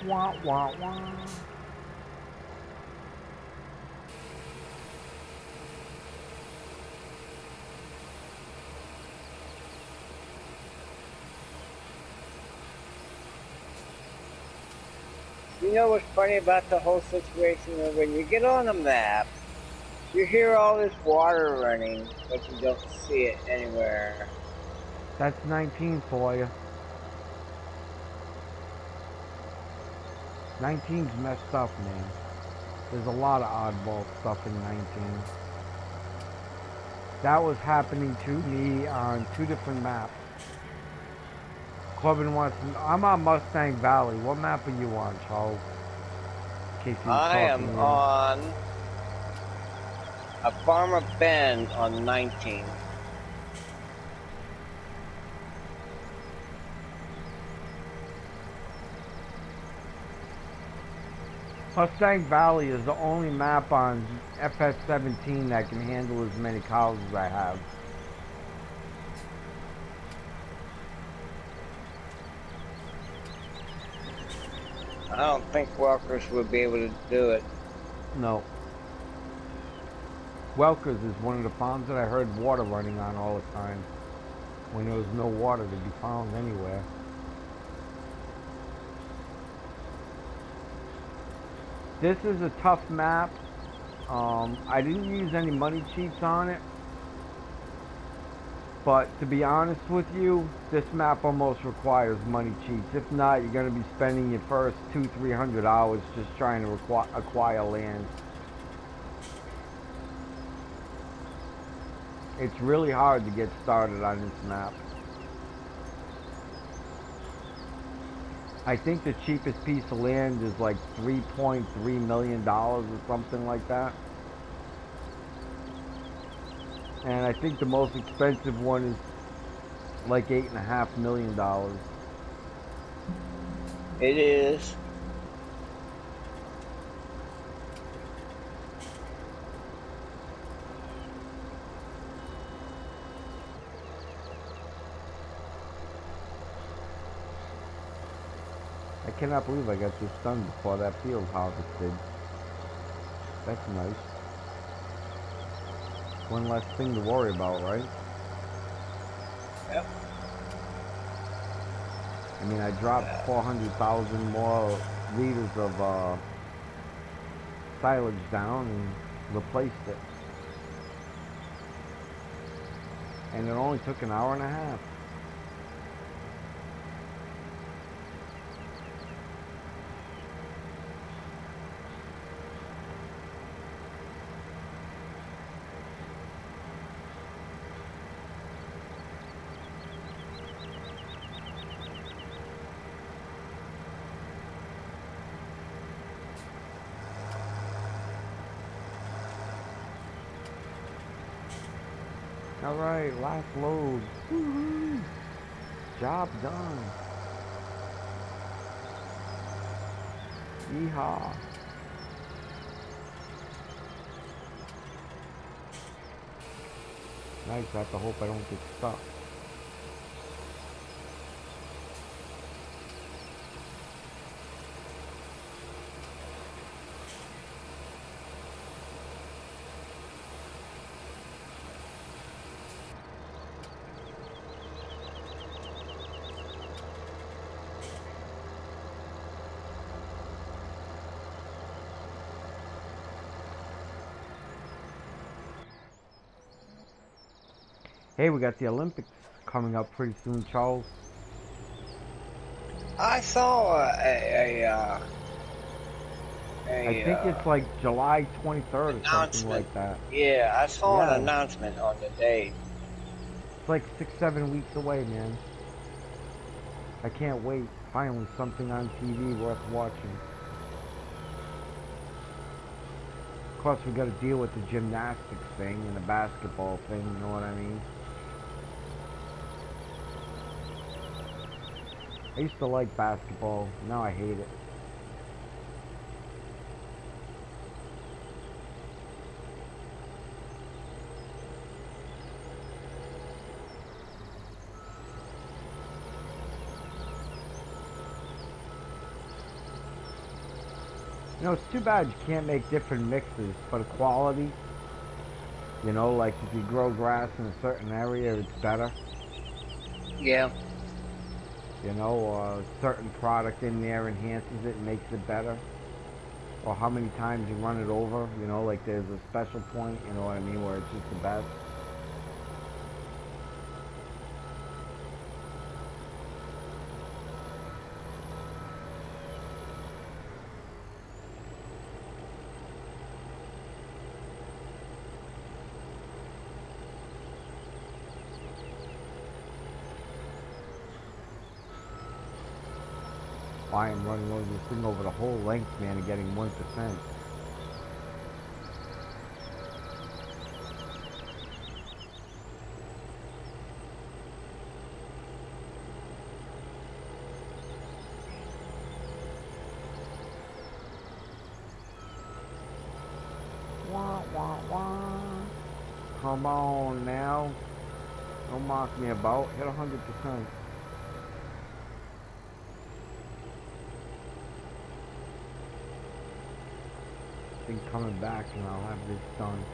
Wah, wah, wah. You know what's funny about the whole situation? When you get on a map, you hear all this water running, but you don't see it anywhere. That's 19 for you. 19's messed up, man. There's a lot of oddball stuff in 19. That was happening to me on 2 different maps. Corbin wants to, I'm on Mustang Valley. What map are you on, Charles? In case he was I talking am to you. on a Farmer Bend on 19. Mustang Valley is the only map on FS17 that can handle as many cows as I have. I don't think walkers would be able to do it. No. Welker's is one of the farms that I heard water running on all the time. When there was no water to be found anywhere. This is a tough map. I didn't use any money cheats on it. But to be honest with you, this map almost requires money cheats. If not, you're going to be spending your first 200-300 hours just trying to acquire land. It's really hard to get started on this map. I think the cheapest piece of land is like $3.3 million or something like that. And I think the most expensive one is like $8.5 million. It is. I cannot believe I got this done before that field harvested. That's nice. One less thing to worry about, right? Yep. I mean, I dropped 400,000 more liters of silage down and replaced it. And it only took an hour and a half. Alright, last load. Woo-hoo. Job done. Yeehaw. Nice, I have to hope I don't get stuck. Hey, we got the Olympics coming up pretty soon, Charles. I saw I think it's like July 23rd or something announcement. like that. Yeah, I saw an Yeah, announcement on the date. it's like 6, 7 weeks away, man. I can't wait. Finally, something on TV worth watching. Of course, we got to deal with the gymnastics thing and the basketball thing, you know what I mean? I used to like basketball, now I hate it. You know, it's too bad you can't make different mixes for the quality. You know, like if you grow grass in a certain area, it's better. Yeah. You know, a certain product in there enhances it and makes it better. Or how many times you run it over, you know, like there's a special point, you know what I mean, where it's just the best. I am running over this thing over the whole length, man, and getting 1%. Wah, wah, wah. Come on now. Don't mock me about. Hit 100%. Thing coming back and I'll have this done.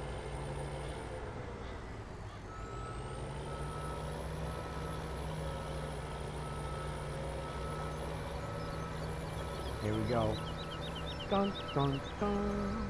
Here we go. Dun, dun, dun.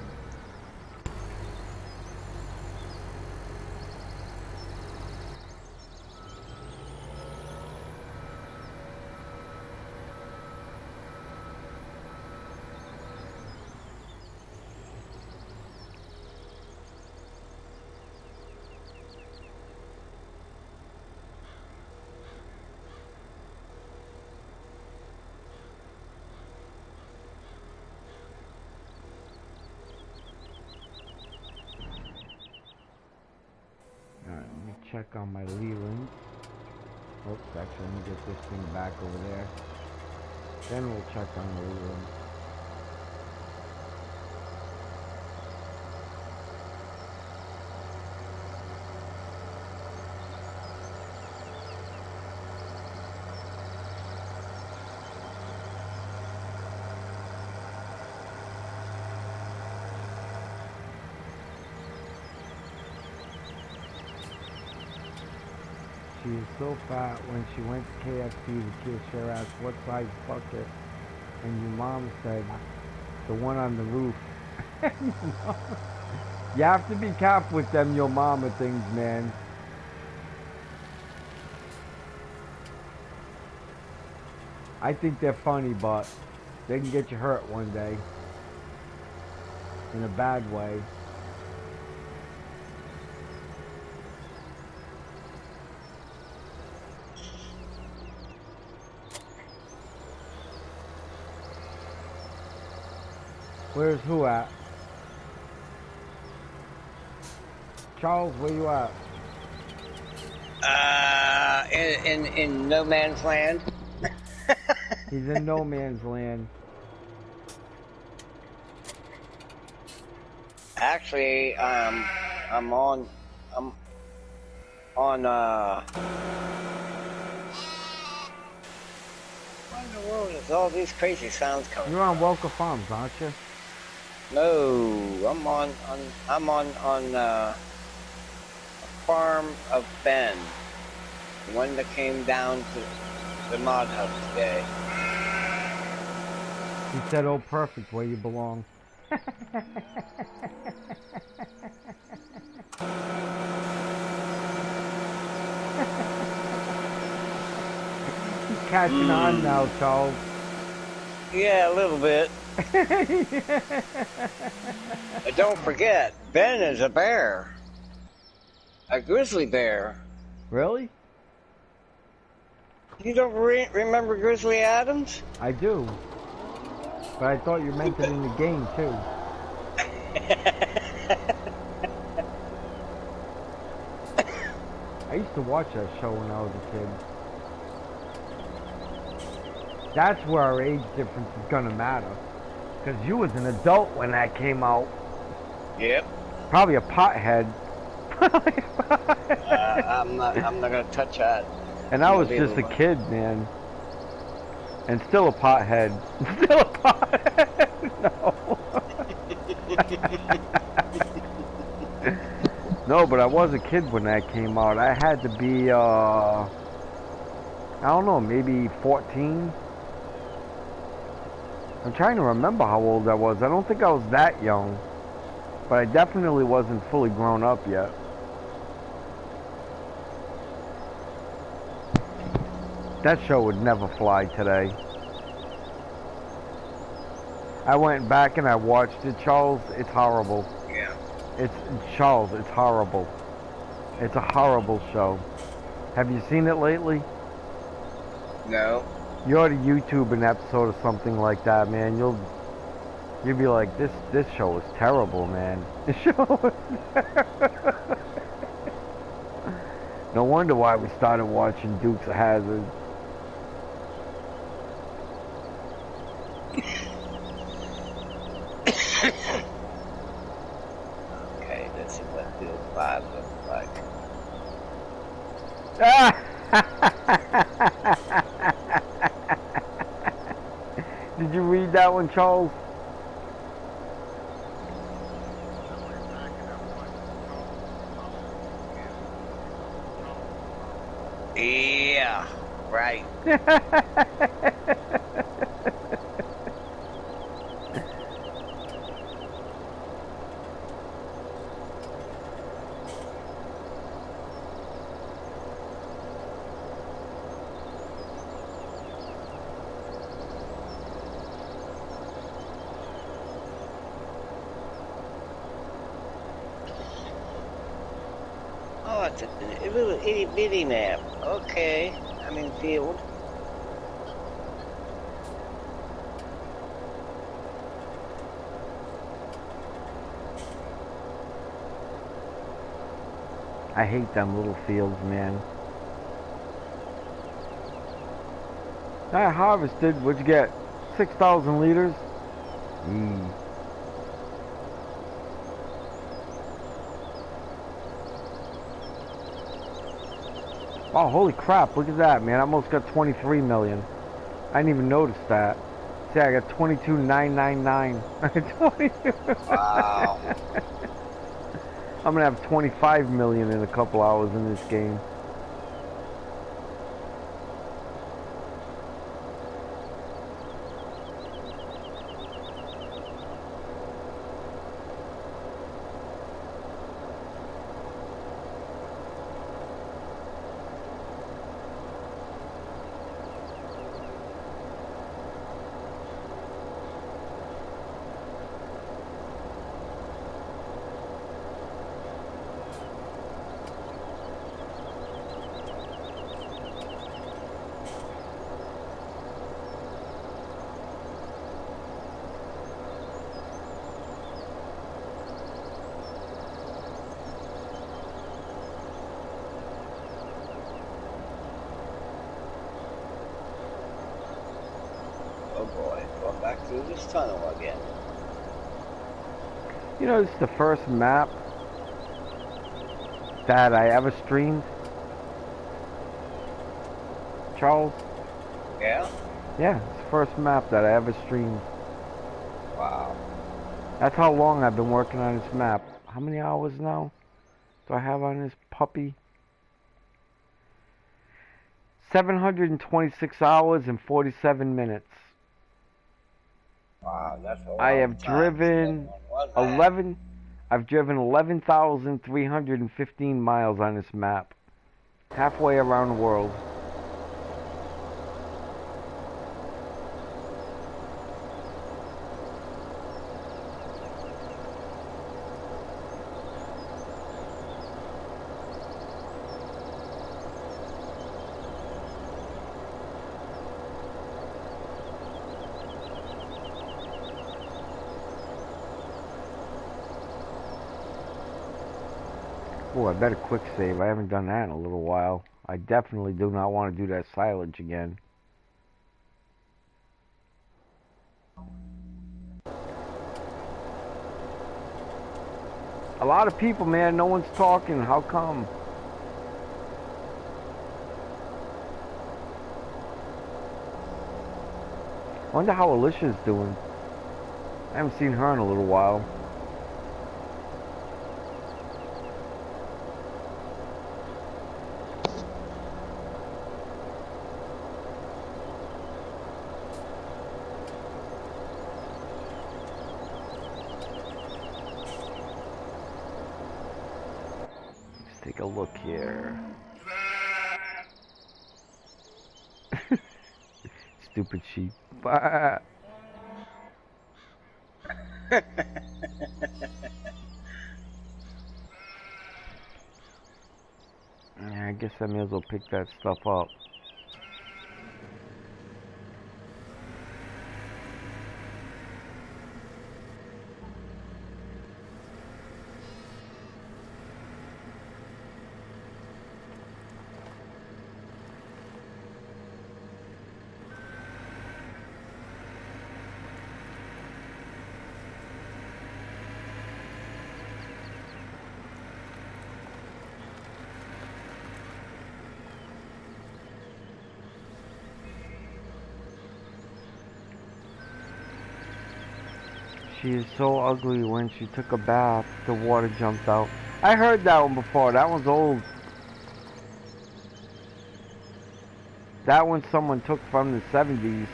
Alright, let me check on my Leland. Oops, actually, let me get this thing back over there. Then we'll check on the Leland. She is so fat. When she went to KFC, the kid sure asked what size bucket, and your mom said the one on the roof. You have to be careful with them your mama things, man. I think they're funny, but they can get you hurt one day in a bad way. Where's who at? Charles, where you at? In no man's land. He's in no man's land. Actually, I'm on what in the world is all these crazy sounds coming You're on from? Welker Farms, aren't you? No, I'm on a farm of Ben, the one that came down to the mod hub today. He said, "Oh, perfect, where you belong." He's catching on now, Charles. Yeah, a little bit. But don't forget, Ben is a bear. A grizzly bear. Really? You don't remember Grizzly Adams? I do. But I thought you meant it in the game, too. I used to watch that show when I was a kid. That's where our age difference is gonna matter. Because you was an adult when that came out. Yep. Probably a pothead. I'm not gonna touch that. And I was just a kid, man. And still a pothead. Still a pothead. No. No, but I was a kid when that came out. I had to be, I don't know, maybe 14. I'm trying to remember how old I was. I don't think I was that young. But I definitely wasn't fully grown up yet. That show would never fly today. I went back and I watched it, Charles. It's horrible. Yeah. Charles, it's horrible. It's a horrible show. Have you seen it lately? No. You ought to YouTube an episode of something like that, man. You'll be like, this show is terrible, man. This show is terrible. No wonder why we started watching Dukes of Hazzard. Okay, let's see what Field 5 looks like. Did you read that one, Charles? Yeah, right. Oh, it's a little itty bitty map. Okay, I'm in field. I hate them little fields, man. I harvested, what'd you get? 6,000 liters? Oh, holy crap, look at that, man. I almost got 23 million. I didn't even notice that. See, I got 22,999. Wow. I'm gonna have 25 million in a couple hours in this game. through this tunnel again. You know, it's the first map that I ever streamed. Charles? Yeah? Yeah, it's the first map that I ever streamed. Wow. That's how long I've been working on this map. How many hours now do I have on this puppy? 726 hours and 47 minutes. Wow, that's a I long have time driven on one map. I've driven 11,315 miles on this map. Halfway around the world. Oh, I better quick save. I haven't done that in a little while. I definitely do not want to do that silage again. A lot of people, man. No one's talking. How come? I wonder how Alicia's doing. I haven't seen her in a little while. Let's take a look here. Stupid sheep. Yeah, I guess I may as well pick that stuff up. She is so ugly. When she took a bath, the water jumped out. I heard that one before. That one's old. That one someone took from the 70s.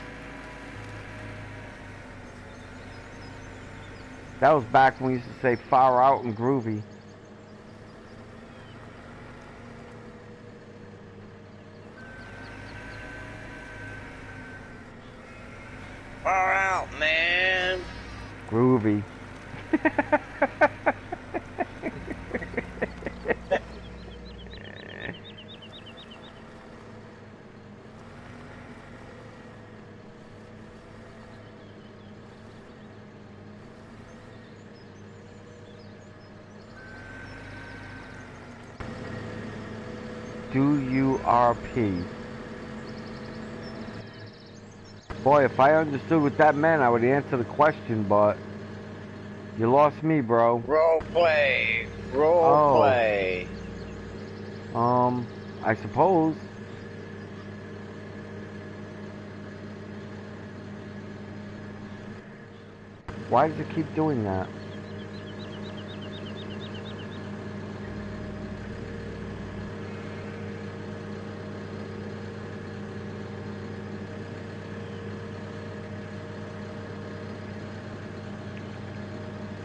That was back when we used to say far out and groovy. Far out, man. Groovy. Do-U-R-P. Boy, if I understood what that meant, I would answer the question, but you lost me, bro. Role play. Role play. I suppose. Why does it keep doing that?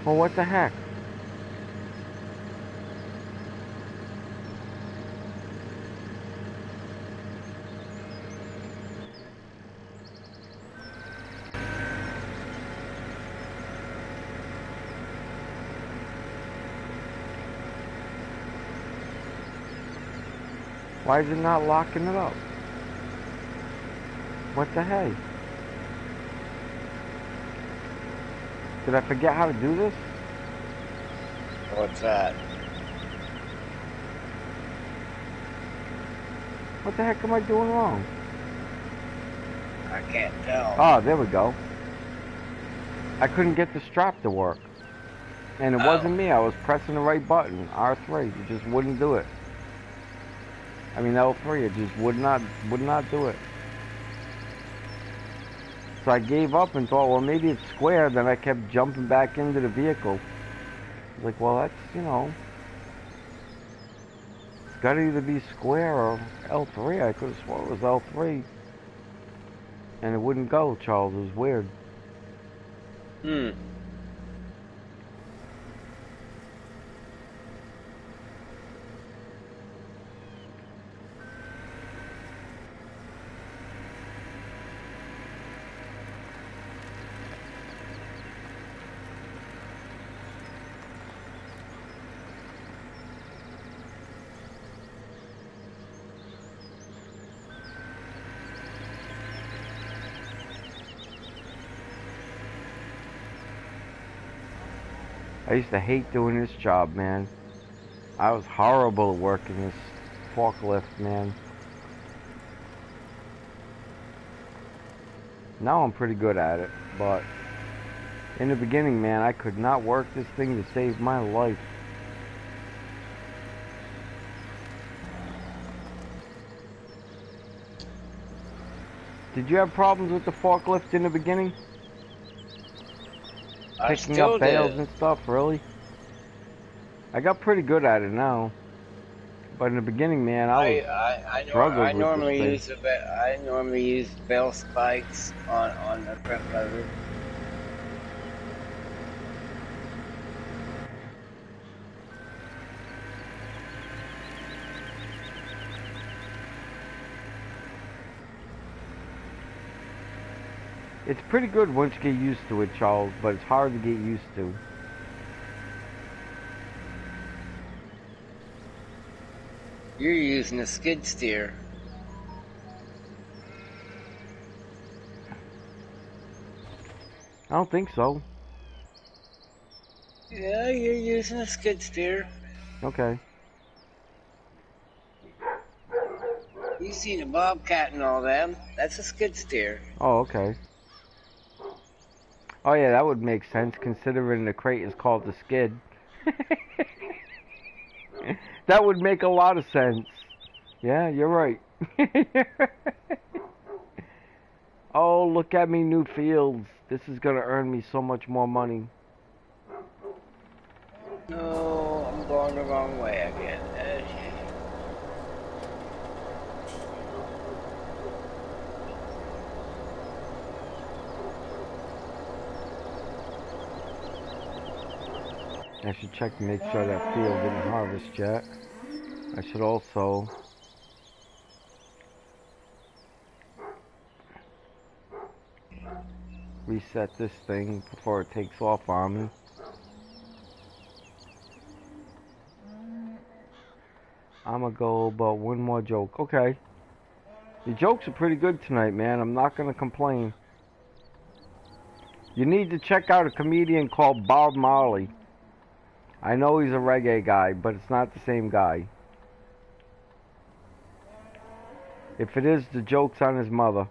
Well, what the heck? Why is it not locking it up? What the heck? Did I forget how to do this? What's that? What the heck am I doing wrong? I can't tell. Oh, there we go. I couldn't get the strap to work. And it wasn't me. I was pressing the right button, R3. It just wouldn't do it. I mean L3. It just would not do it. So I gave up and thought, well, maybe it's square. Then I kept jumping back into the vehicle. I was like, well, that's, you know, it's got to either be square or L3. I could have sworn it was L3. And it wouldn't go, Charles. It was weird. I used to hate doing this job, man. I was horrible at working this forklift, man. Now I'm pretty good at it, but in the beginning, man, I could not work this thing to save my life. Did you have problems with the forklift in the beginning? Picking up bales and stuff, really? I got pretty good at it now. But in the beginning, man, I struggled with this thing. I normally use bell spikes on the front loader. It's pretty good once you get used to it, Charles, but it's hard to get used to. You're using a skid steer. I don't think so. Yeah, you're using a skid steer. Okay. You seen a bobcat and all them. That's a skid steer. Oh, okay. Oh yeah, that would make sense considering the crate is called the skid. That would make a lot of sense. Yeah, you're right. Oh, look at me, new fields. This is gonna earn me so much more money. No, I'm going the wrong way again. I should check to make sure that field didn't harvest yet. I should also reset this thing before it takes off on me. I'm gonna go about one more joke. Okay. The jokes are pretty good tonight, man. I'm not gonna complain. You need to check out a comedian called Bob Marley. I know he's a reggae guy, but it's not the same guy. If it is, the joke's on his mother.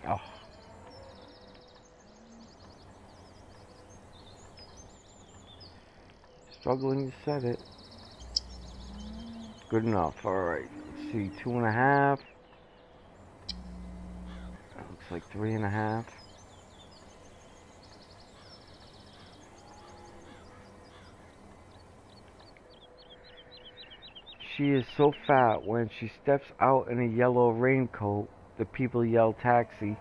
Oh. Struggling to set it. Good enough. Alright. Let's see. 2.5. That looks like 3.5. She is so fat when she steps out in a yellow raincoat, the people yell taxi.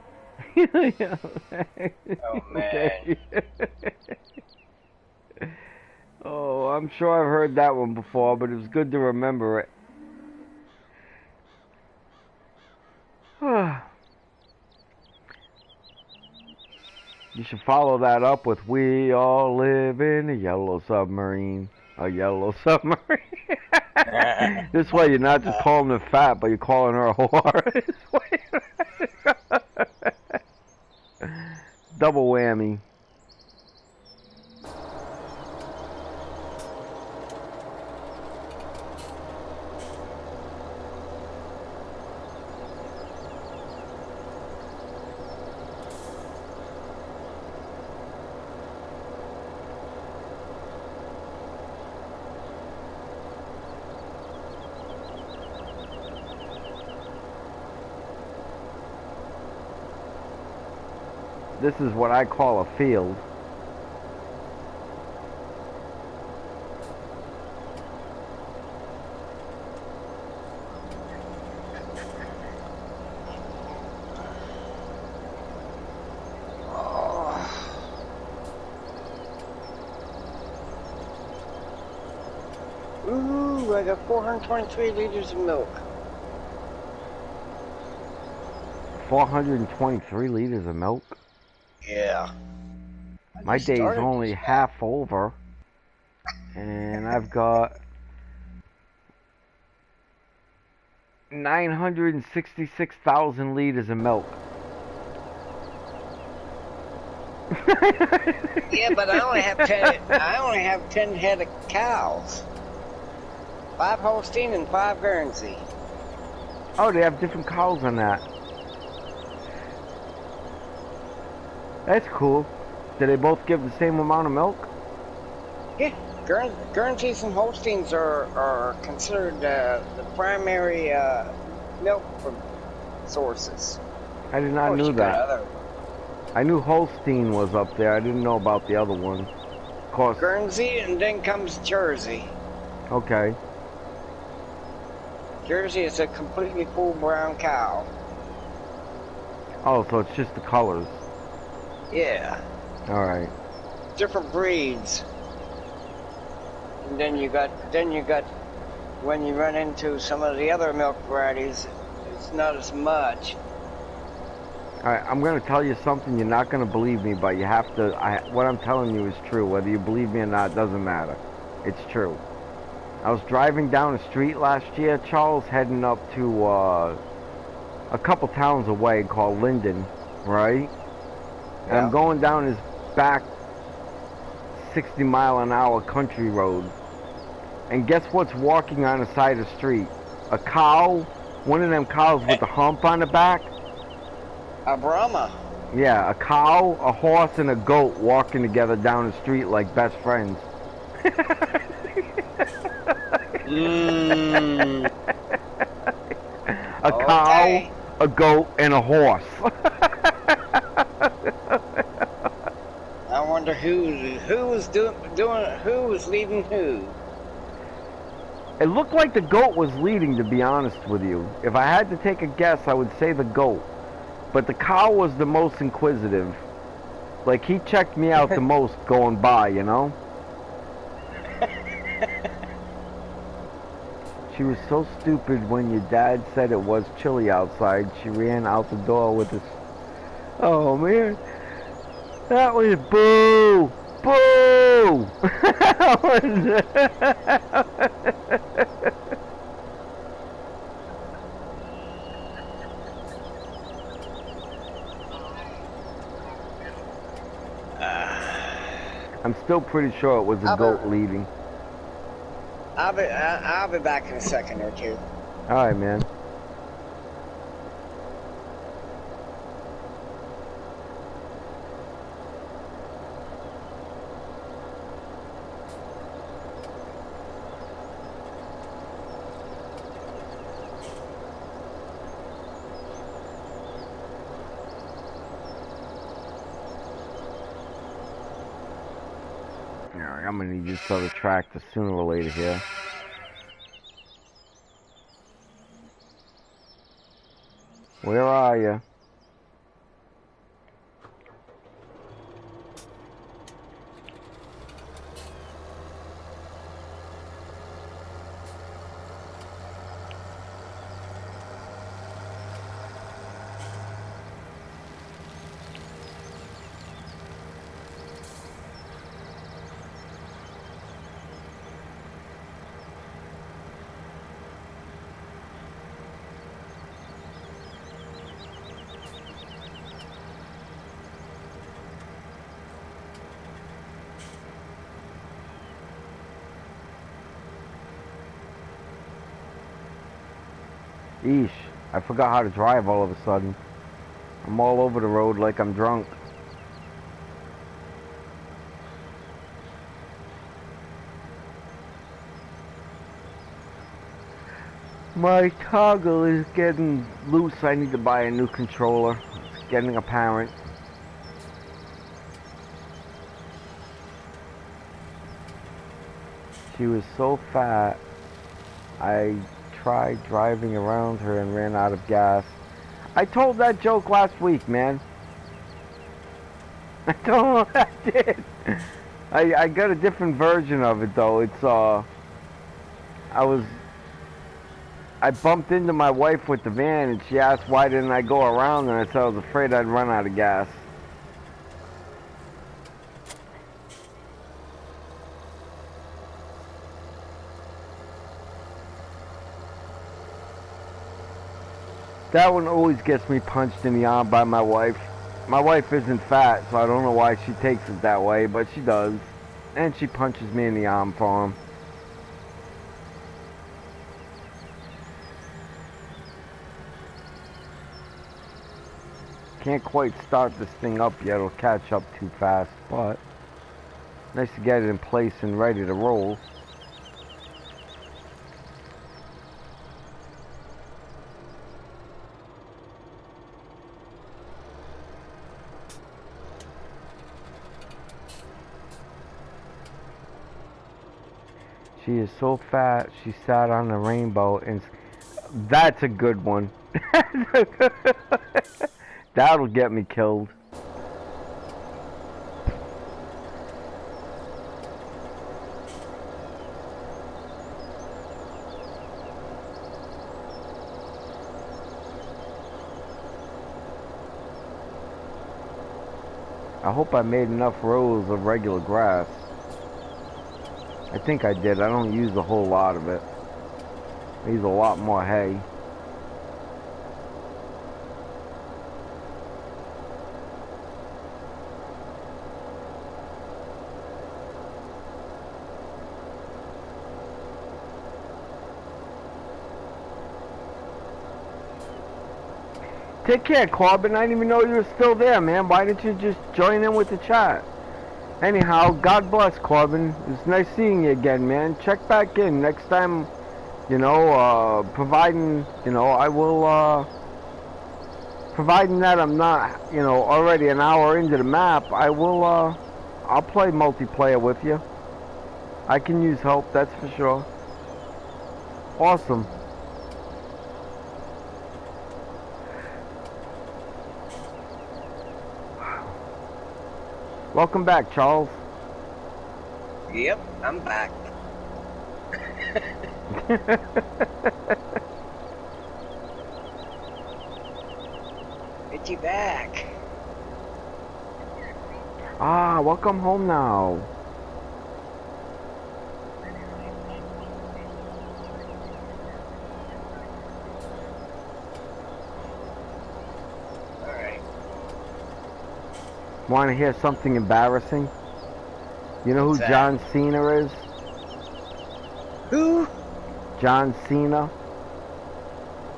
Oh man. Oh, I'm sure I've heard that one before, but it was good to remember it. You should follow that up with "We all live in a yellow submarine." A yellow submarine. This way you're not just calling her fat, but you're calling her a whore. Double whammy. This is what I call a field. Ooh, I got 423 liters of milk. 423 liters of milk? Yeah. My day's only half over. And I've got 966,000 liters of milk. Yeah, but I only have 10. I only have 10 head of cows. 5 Holstein and 5 Guernsey. Oh, they have different cows on that. That's cool. Do they both give the same amount of milk? Yeah, Guernseys and Holsteins are considered the primary milk sources. I did not know that. I knew Holstein was up there. I didn't know about the other one. Of course. Guernsey, and then comes Jersey. Okay. Jersey is a completely full brown cow. Oh, so it's just the colors. Yeah. All right. Different breeds. And then you got when you run into some of the other milk varieties, it's not as much. Alright, I'm going to tell you something. You're not going to believe me, but you have to... what I'm telling you is true. Whether you believe me or not, doesn't matter. It's true. I was driving down the street last year, Charles, heading up to a couple towns away called Linden, right? And I'm going down this back 60-mile-an-hour country road. And guess what's walking on the side of the street? A cow. One of them cows with the hump on the back. A Brahma. Yeah, a cow, a horse, and a goat walking together down the street like best friends. A cow, a goat, and a horse. I wonder who was who was leading who. It looked like the goat was leading, to be honest with you. If I had to take a guess, I would say the goat. But the cow was the most inquisitive. Like, he checked me out the most going by, you know? She was so stupid when your dad said it was chilly outside. She ran out the door with this... Oh, man. That was boo! Boo! I'm still pretty sure it was a goat leading. I'll be back in a second or two. All right, man. I'm gonna need this other tractor sooner or later here. Where are you? Eesh, I forgot how to drive all of a sudden. I'm all over the road like I'm drunk. My toggle is getting loose. I need to buy a new controller. It's getting apparent. She was so fat, I tried driving around her and ran out of gas. I told that joke last week, man. I don't know what I did. I got a different version of it though. It's I bumped into my wife with the van and she asked why didn't I go around, and I said I was afraid I'd run out of gas. That one always gets me punched in the arm by my wife. My wife isn't fat, so I don't know why she takes it that way, but she does. And she punches me in the arm for him. Can't quite start this thing up yet, it'll catch up too fast, but nice to get it in place and ready to roll. She is so fat, she sat on the rainbow, and that's a good one. That'll get me killed. I hope I made enough rows of regular grass. I think I did. I don't use a whole lot of it. I use a lot more hay. Take care, Corbin. I didn't even know you were still there, man. Why didn't you just join in with the chat? Anyhow, God bless, Corbin. It's nice seeing you again, man. Check back in next time, you know, providing, you know, I will, providing that I'm not, you know, already an hour into the map, I will, I'll play multiplayer with you. I can use help, that's for sure. Awesome. Welcome back, Charles. Yep, I'm back. Get you back. Ah, welcome home now. Want to hear something embarrassing? You know who John Cena is? Who? John Cena.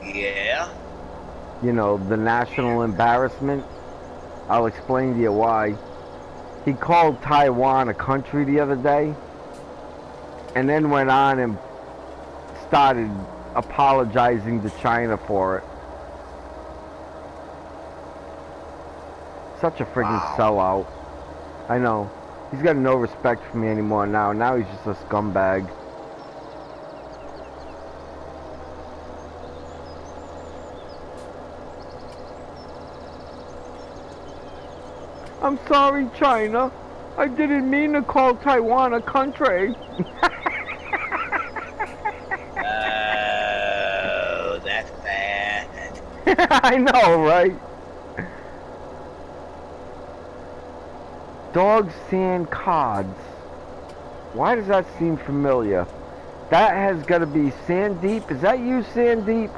Yeah. You know, the national embarrassment. I'll explain to you why. He called Taiwan a country the other day, and then went on and started apologizing to China for it. Such a friggin' sellout. I know. He's got no respect for me anymore now. Now he's just a scumbag. I'm sorry, China. I didn't mean to call Taiwan a country. Oh, that's bad. I know, right? Dog sand cards. Why does that seem familiar? That has got to be Sandeep. Is that you, Sandeep?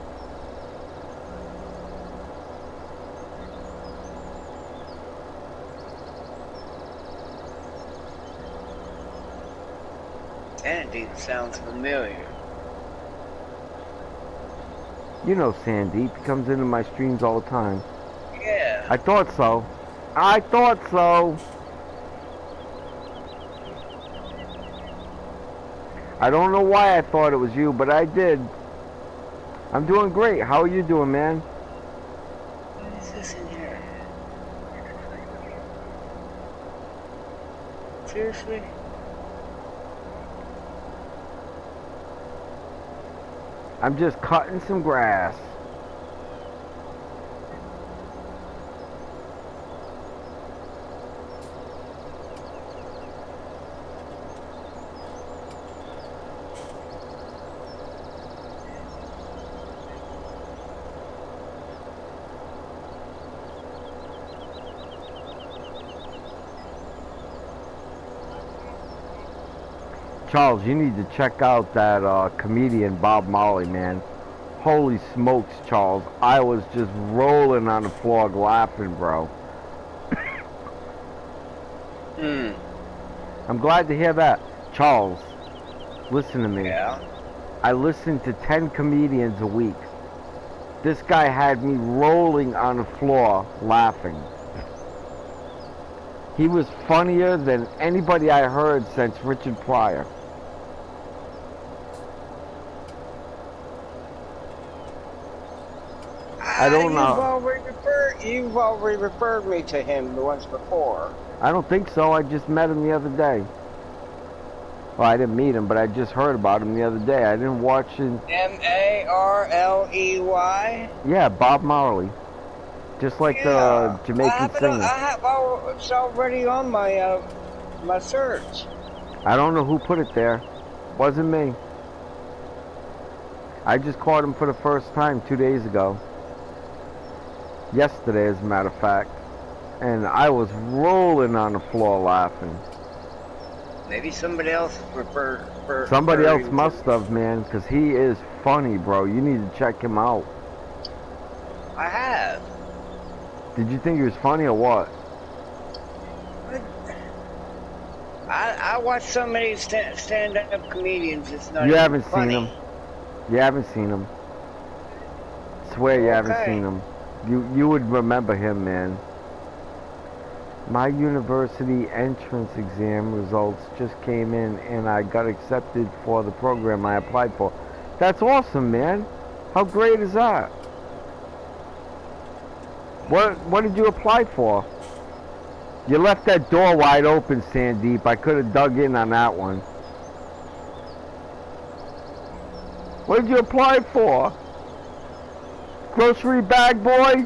Sandeep sounds familiar. You know Sandeep. He comes into my streams all the time. Yeah. I thought so. I thought so. I don't know why I thought it was you, but I did. I'm doing great. How are you doing, man? What is this in here? Seriously? I'm just cutting some grass. Charles, you need to check out that comedian Bob Marley, man. Holy smokes, Charles. I was just rolling on the floor laughing, bro. I'm glad to hear that. Charles, listen to me. Yeah? I listen to 10 comedians a week. This guy had me rolling on the floor laughing. He was funnier than anybody I heard since Richard Pryor. I don't know. You've already referred me to him once before. I don't think so. I just met him the other day. Well, I didn't meet him, but I just heard about him the other day. I didn't watch him. M-A-R-L-E-Y? Yeah, Bob Marley. Just like the Jamaican singer. It's already on my my search. I don't know who put it there. Wasn't me. I just caught him for the first time 2 days ago. Yesterday, as a matter of fact. And I was rolling on the floor laughing. Maybe somebody else referred. Somebody else must have, man, because he is funny, bro. You need to check him out. I have. Did you think he was funny or what? I watch so many stand-up comedians. It's not. You haven't funny. seen him. You haven't seen him. Swear you haven't seen him. You would remember him, man. My university entrance exam results just came in and I got accepted for the program I applied for. That's awesome, man. How great is that? What did you apply for? You left that door wide open, Sandeep. I could have dug in on that one. What did you apply for? Grocery bag boy?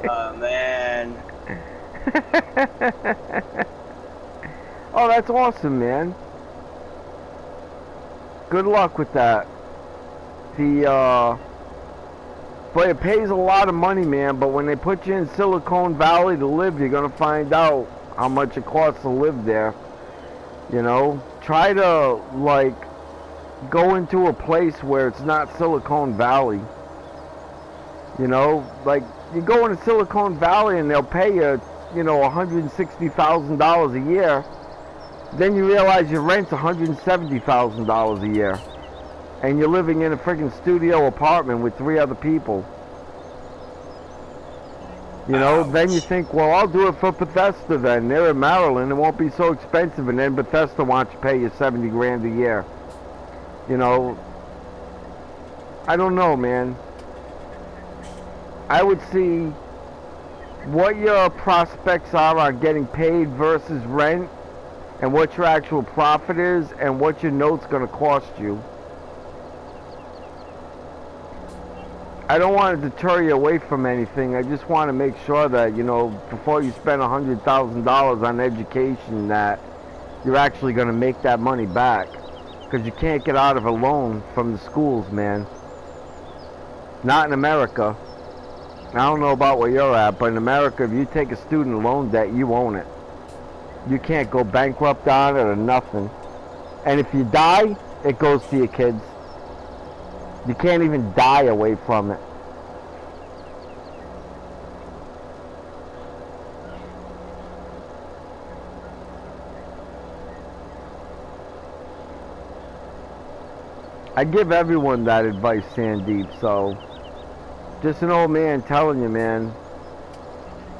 Oh, man. Oh, that's awesome, man. Good luck with that. But it pays a lot of money, man. But when they put you in Silicon Valley to live, you're gonna find out how much it costs to live there. You know, try to like go into a place where it's not Silicon Valley. You know, like you go into Silicon Valley and they'll pay you, you know, $160,000 a year. Then you realize your rent's $170,000 a year. And you're living in a freaking studio apartment with 3 other people. You know, then you think, well, I'll do it for Bethesda then. They're in Maryland. It won't be so expensive. And then Bethesda wants to pay you 70 grand a year. You know, I don't know, man. I would see what your prospects are on getting paid versus rent, and what your actual profit is, and what your note's going to cost you. I don't want to deter you away from anything. I just want to make sure that, you know, before you spend $100,000 on education, that you're actually going to make that money back. Because you can't get out of a loan from the schools, man. Not in America. I don't know about where you're at, but in America, if you take a student loan debt, you own it. You can't go bankrupt on it or nothing. And if you die, it goes to your kids. You can't even die away from it. I give everyone that advice, Sandeep, so just an old man telling you, man,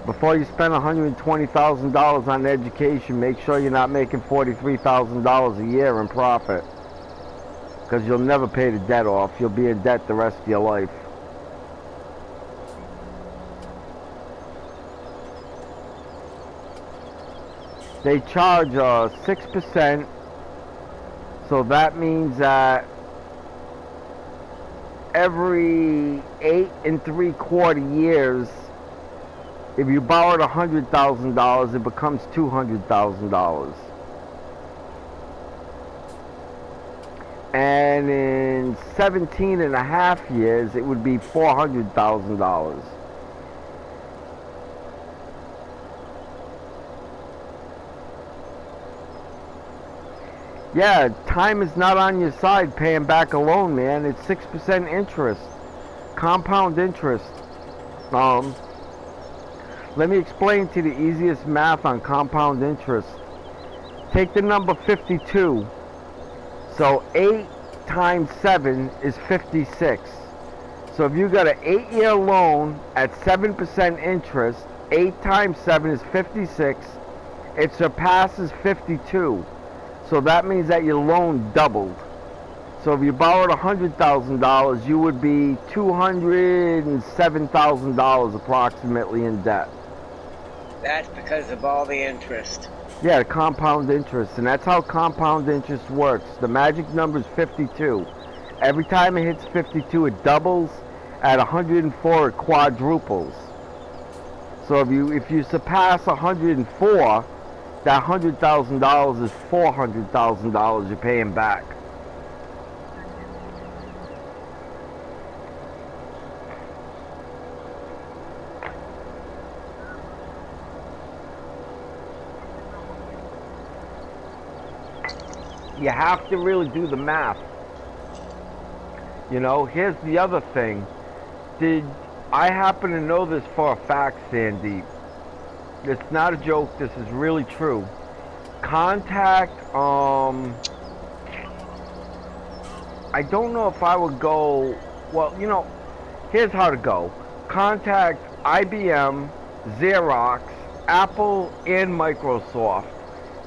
before you spend $120,000 on education, make sure you're not making $43,000 a year in profit. Because you'll never pay the debt off. You'll be in debt the rest of your life. They charge 6%, so that means that every 8 3/4 years, if you borrowed $100,000, it becomes $200,000. And in 17.5 years, it would be $400,000. Yeah, time is not on your side paying back a loan, man. It's 6% interest, compound interest. Let me explain to you the easiest math on compound interest. Take the number 52. So 8 times 7 is 56. So if you got an 8-year loan at 7% interest, 8 times 7 is 56. It surpasses 52. So that means that your loan doubled. So if you borrowed $100,000, you would be $207,000 approximately in debt. That's because of all the interest. Yeah, compound interest, and that's how compound interest works. The magic number is 52. Every time it hits 52, it doubles. At 104, it quadruples. So if you surpass 104, that $100,000 is $400,000 you're paying back. You have to really do the math. You know, here's the other thing. I happen to know this for a fact, Sandeep. It's not a joke, this is really true. Contact, I don't know if I would go, well, you know, here's how to go. Contact IBM, Xerox, Apple, and Microsoft.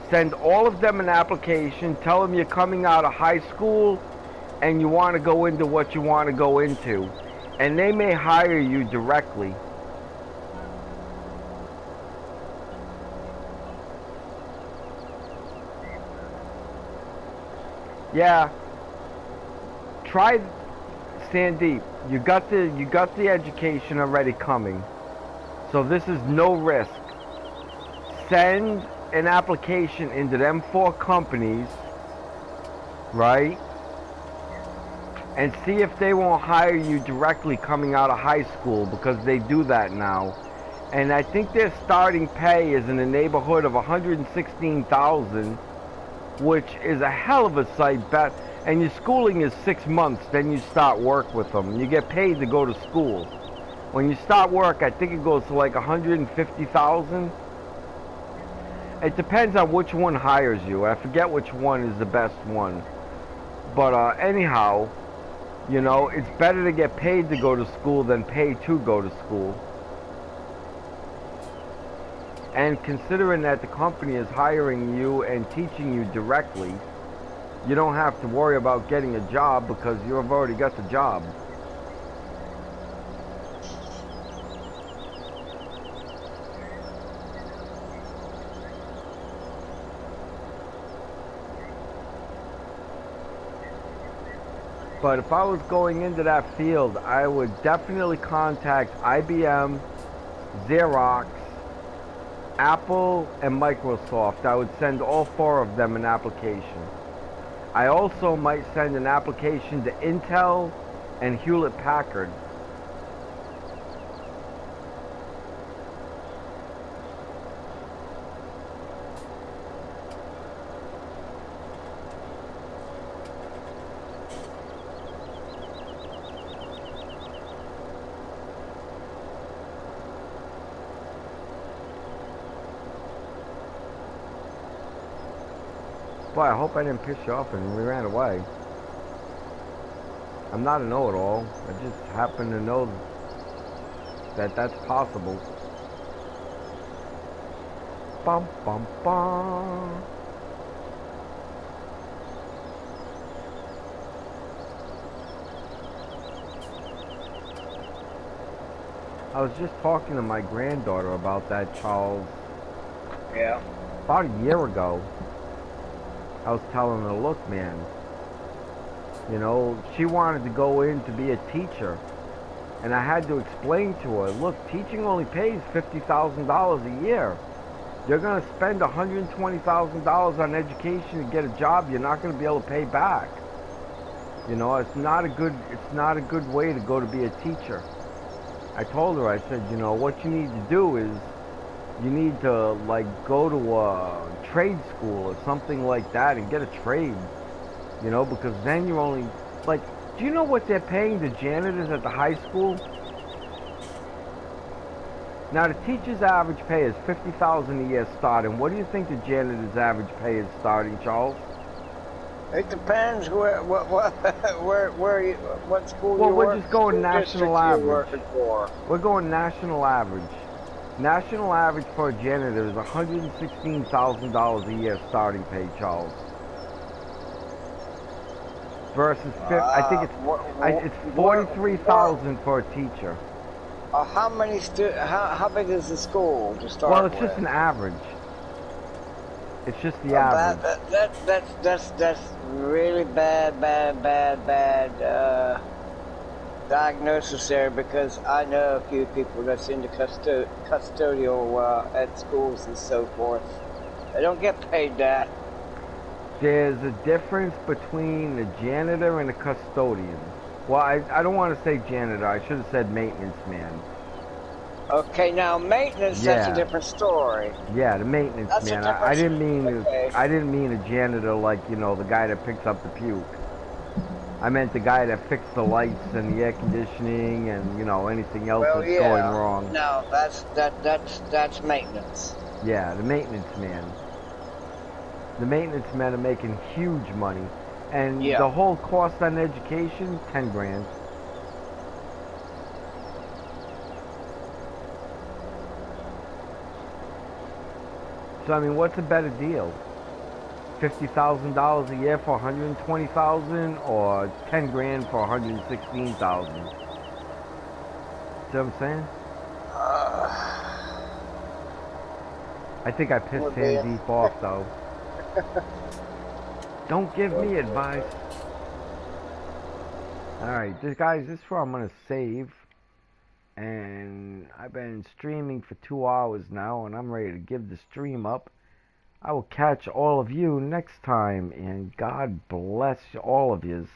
Send all of them an application, tell them you're coming out of high school and you want to go into what you want to go into. And they may hire you directly. Yeah. Try, Sandeep. You got the education already coming. So this is no risk. Send an application into them 4 companies, right? And see if they won't hire you directly coming out of high school, because they do that now. And I think their starting pay is in the neighborhood of $116,000, which is a hell of a sight bet. And your schooling is 6 months, then you start work with them. You get paid to go to school. When you start work, I think it goes to like $150,000. It depends on which one hires you. I forget which one is the best one. But anyhow, you know, it's better to get paid to go to school than pay to go to school. And considering that the company is hiring you and teaching you directly, you don't have to worry about getting a job because you've already got the job. But if I was going into that field, I would definitely contact IBM, Xerox, Apple, and Microsoft. I would send all 4 of them an application. I also might send an application to Intel and Hewlett Packard. Boy, I hope I didn't piss you off and we ran away. I'm not a know-it-all. I just happen to know that that's possible. Bum bum bum. I was just talking to my granddaughter about that, Charles. Yeah. about a year ago, I was telling her, look, man, you know, she wanted to go in to be a teacher. And I had to explain to her, look, teaching only pays $50,000 a year. You're going to spend $120,000 on education to get a job you're not going to be able to pay back. You know, it's not a good way to go to be a teacher. I told her, I said, you know, what you need to do is you need to, like, go to a trade school or something like that and get a trade. You know, because then you're only, like, do you know what they're paying the janitors at the high school? Now, the teacher's average pay is $50,000 a year starting. What do you think the janitor's average pay is starting, Charles? It depends what school Well, you we're work. just going national average. You're working for. We're going national average. National average for a janitor is $116,000 a year starting pay, Charles. Versus, I think it's 43,000 for a teacher. How big is the school to start Well, it's with? just an average. It's just the average. That's really bad diagnosis there, because I know a few people that's into custodial at schools and so forth. They don't get paid that. There's a difference between a janitor and a custodian. Well, I don't want to say janitor. I should have said maintenance man. Okay, now maintenance, that's a different story. Yeah, the maintenance man. I didn't mean a janitor, like, you know, the guy that picks up the puke. I meant the guy that fixed the lights and the air conditioning and, you know, anything else that's going wrong. No, that's maintenance. Yeah, the maintenance man. The maintenance men are making huge money, and the whole cost on education, 10 grand. So I mean, what's a better deal? $50,000 a year for $120,000, or 10 grand for $116,000? See what I'm saying? I think I pissed Sandeep off though. Don't give me advice. Alright, guys, this is where I'm going to save. And I've been streaming for 2 hours now, and I'm ready to give the stream up. I will catch all of you next time, and God bless all of yous.